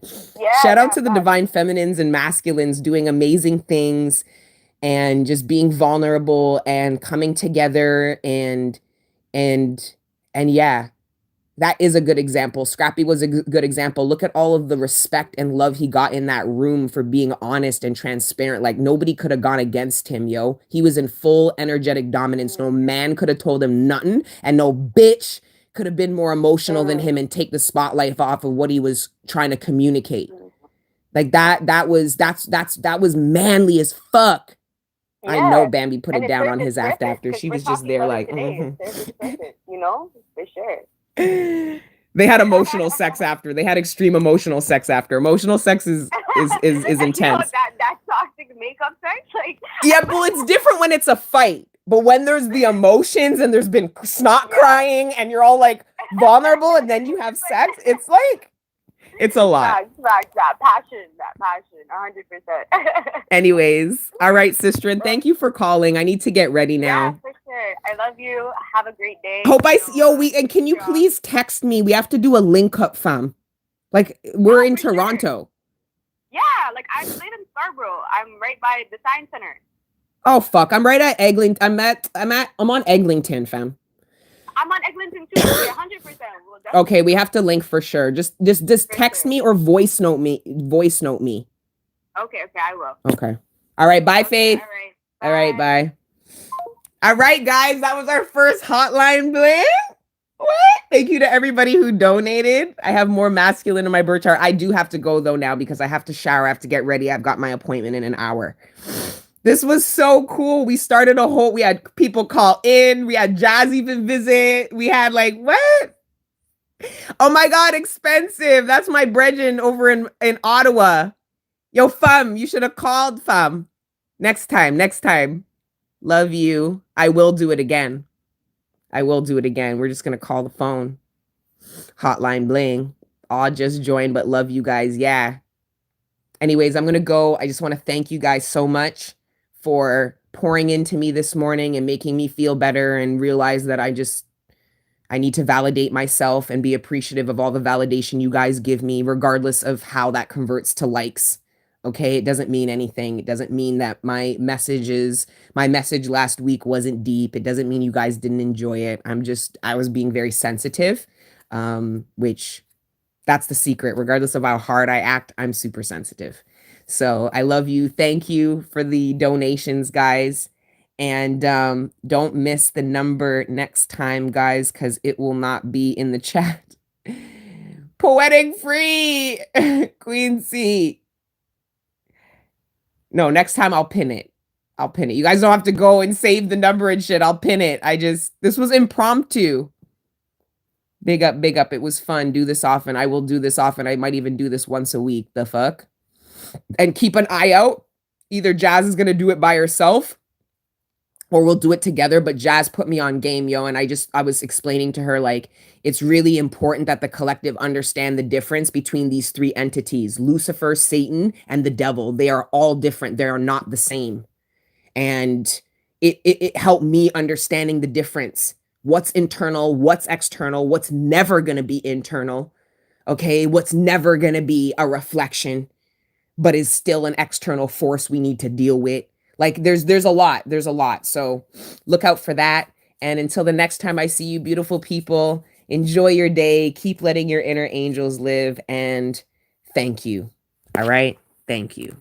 shout out to the divine feminines and masculines doing amazing things and just being vulnerable and coming together and yeah. That is a good example. Scrappy was a good example. Look at all of the respect and love he got in that room for being honest and transparent. Like, nobody could have gone against him, yo. He was in full energetic dominance. No man could have told him nothing. And no bitch could have been more emotional than him and take the spotlight off of what he was trying to communicate. Like, that was manly as fuck. Yeah. I know Bambi put it down on his act after. She was just there like, you know, for sure. They had emotional sex after. They had extreme emotional sex after. Emotional sex is intense. You know, that toxic makeup sex, like. Yeah, well, it's different when it's a fight. But when there's the emotions and there's been snot crying and you're all like vulnerable and then you have sex, it's like, it's a lot. That passion, 100%. Anyways, all right, sister, and thank you for calling. I need to get ready now. Yeah, for sure. I love you. Have a great day. Hope and can you please text me? We have to do a link up, fam. Like, we're in Toronto. Sure. Yeah, like I live in Scarborough. I'm right by the Science Center. Oh fuck! I'm right at Eglinton. I'm on Eglinton, fam. I'm on Eglinton too. 100%. Okay, we have to link for sure. Just text me or voice note me. Okay, I will. Okay. All right, bye, Faith. All right, bye. All right, guys, that was our first hotline bling. What? Thank you to everybody who donated. I have more masculine in my birth chart. I do have to go though now because I have to shower. I have to get ready. I've got my appointment in an hour. This was so cool. We started we had people call in. We had Jazz even visit. We had like, what? Oh my God, expensive. That's my brethren over in Ottawa. Yo, fam, you should have called, fam. Next time. Love you. I will do it again. We're just going to call the phone. Hotline bling. All just joined, but love you guys. Yeah. Anyways, I'm going to go. I just want to thank you guys so much for pouring into me this morning and making me feel better and realize that I need to validate myself and be appreciative of all the validation you guys give me, regardless of how that converts to likes. Okay, it doesn't mean anything. It doesn't mean that my message last week wasn't deep. It doesn't mean you guys didn't enjoy it. I was being very sensitive, which that's the secret. Regardless of how hard I act, I'm super sensitive. So I love you. Thank you for the donations, guys. And don't miss the number next time, guys, because it will not be in the chat. Poetic free, Queen C. No, next time I'll pin it. You guys don't have to go and save the number and shit. I'll pin it. This was impromptu. Big up. It was fun. Do this often. I will do this often. I might even do this once a week. The fuck? and keep an eye out. Either Jazz is going to do it by herself or we'll do it together. But Jazz put me on game, yo. And I was explaining to her, like, it's really important that the collective understand the difference between these three entities, Lucifer, Satan, and the devil. They are all different. They are not the same. And it helped me understanding the difference. What's internal, what's external, what's never going to be internal. Okay. What's never going to be a reflection, but is still an external force we need to deal with. Like there's a lot. So look out for that. And until the next time I see you, beautiful people, enjoy your day. Keep letting your inner angels live. And thank you. All right. Thank you.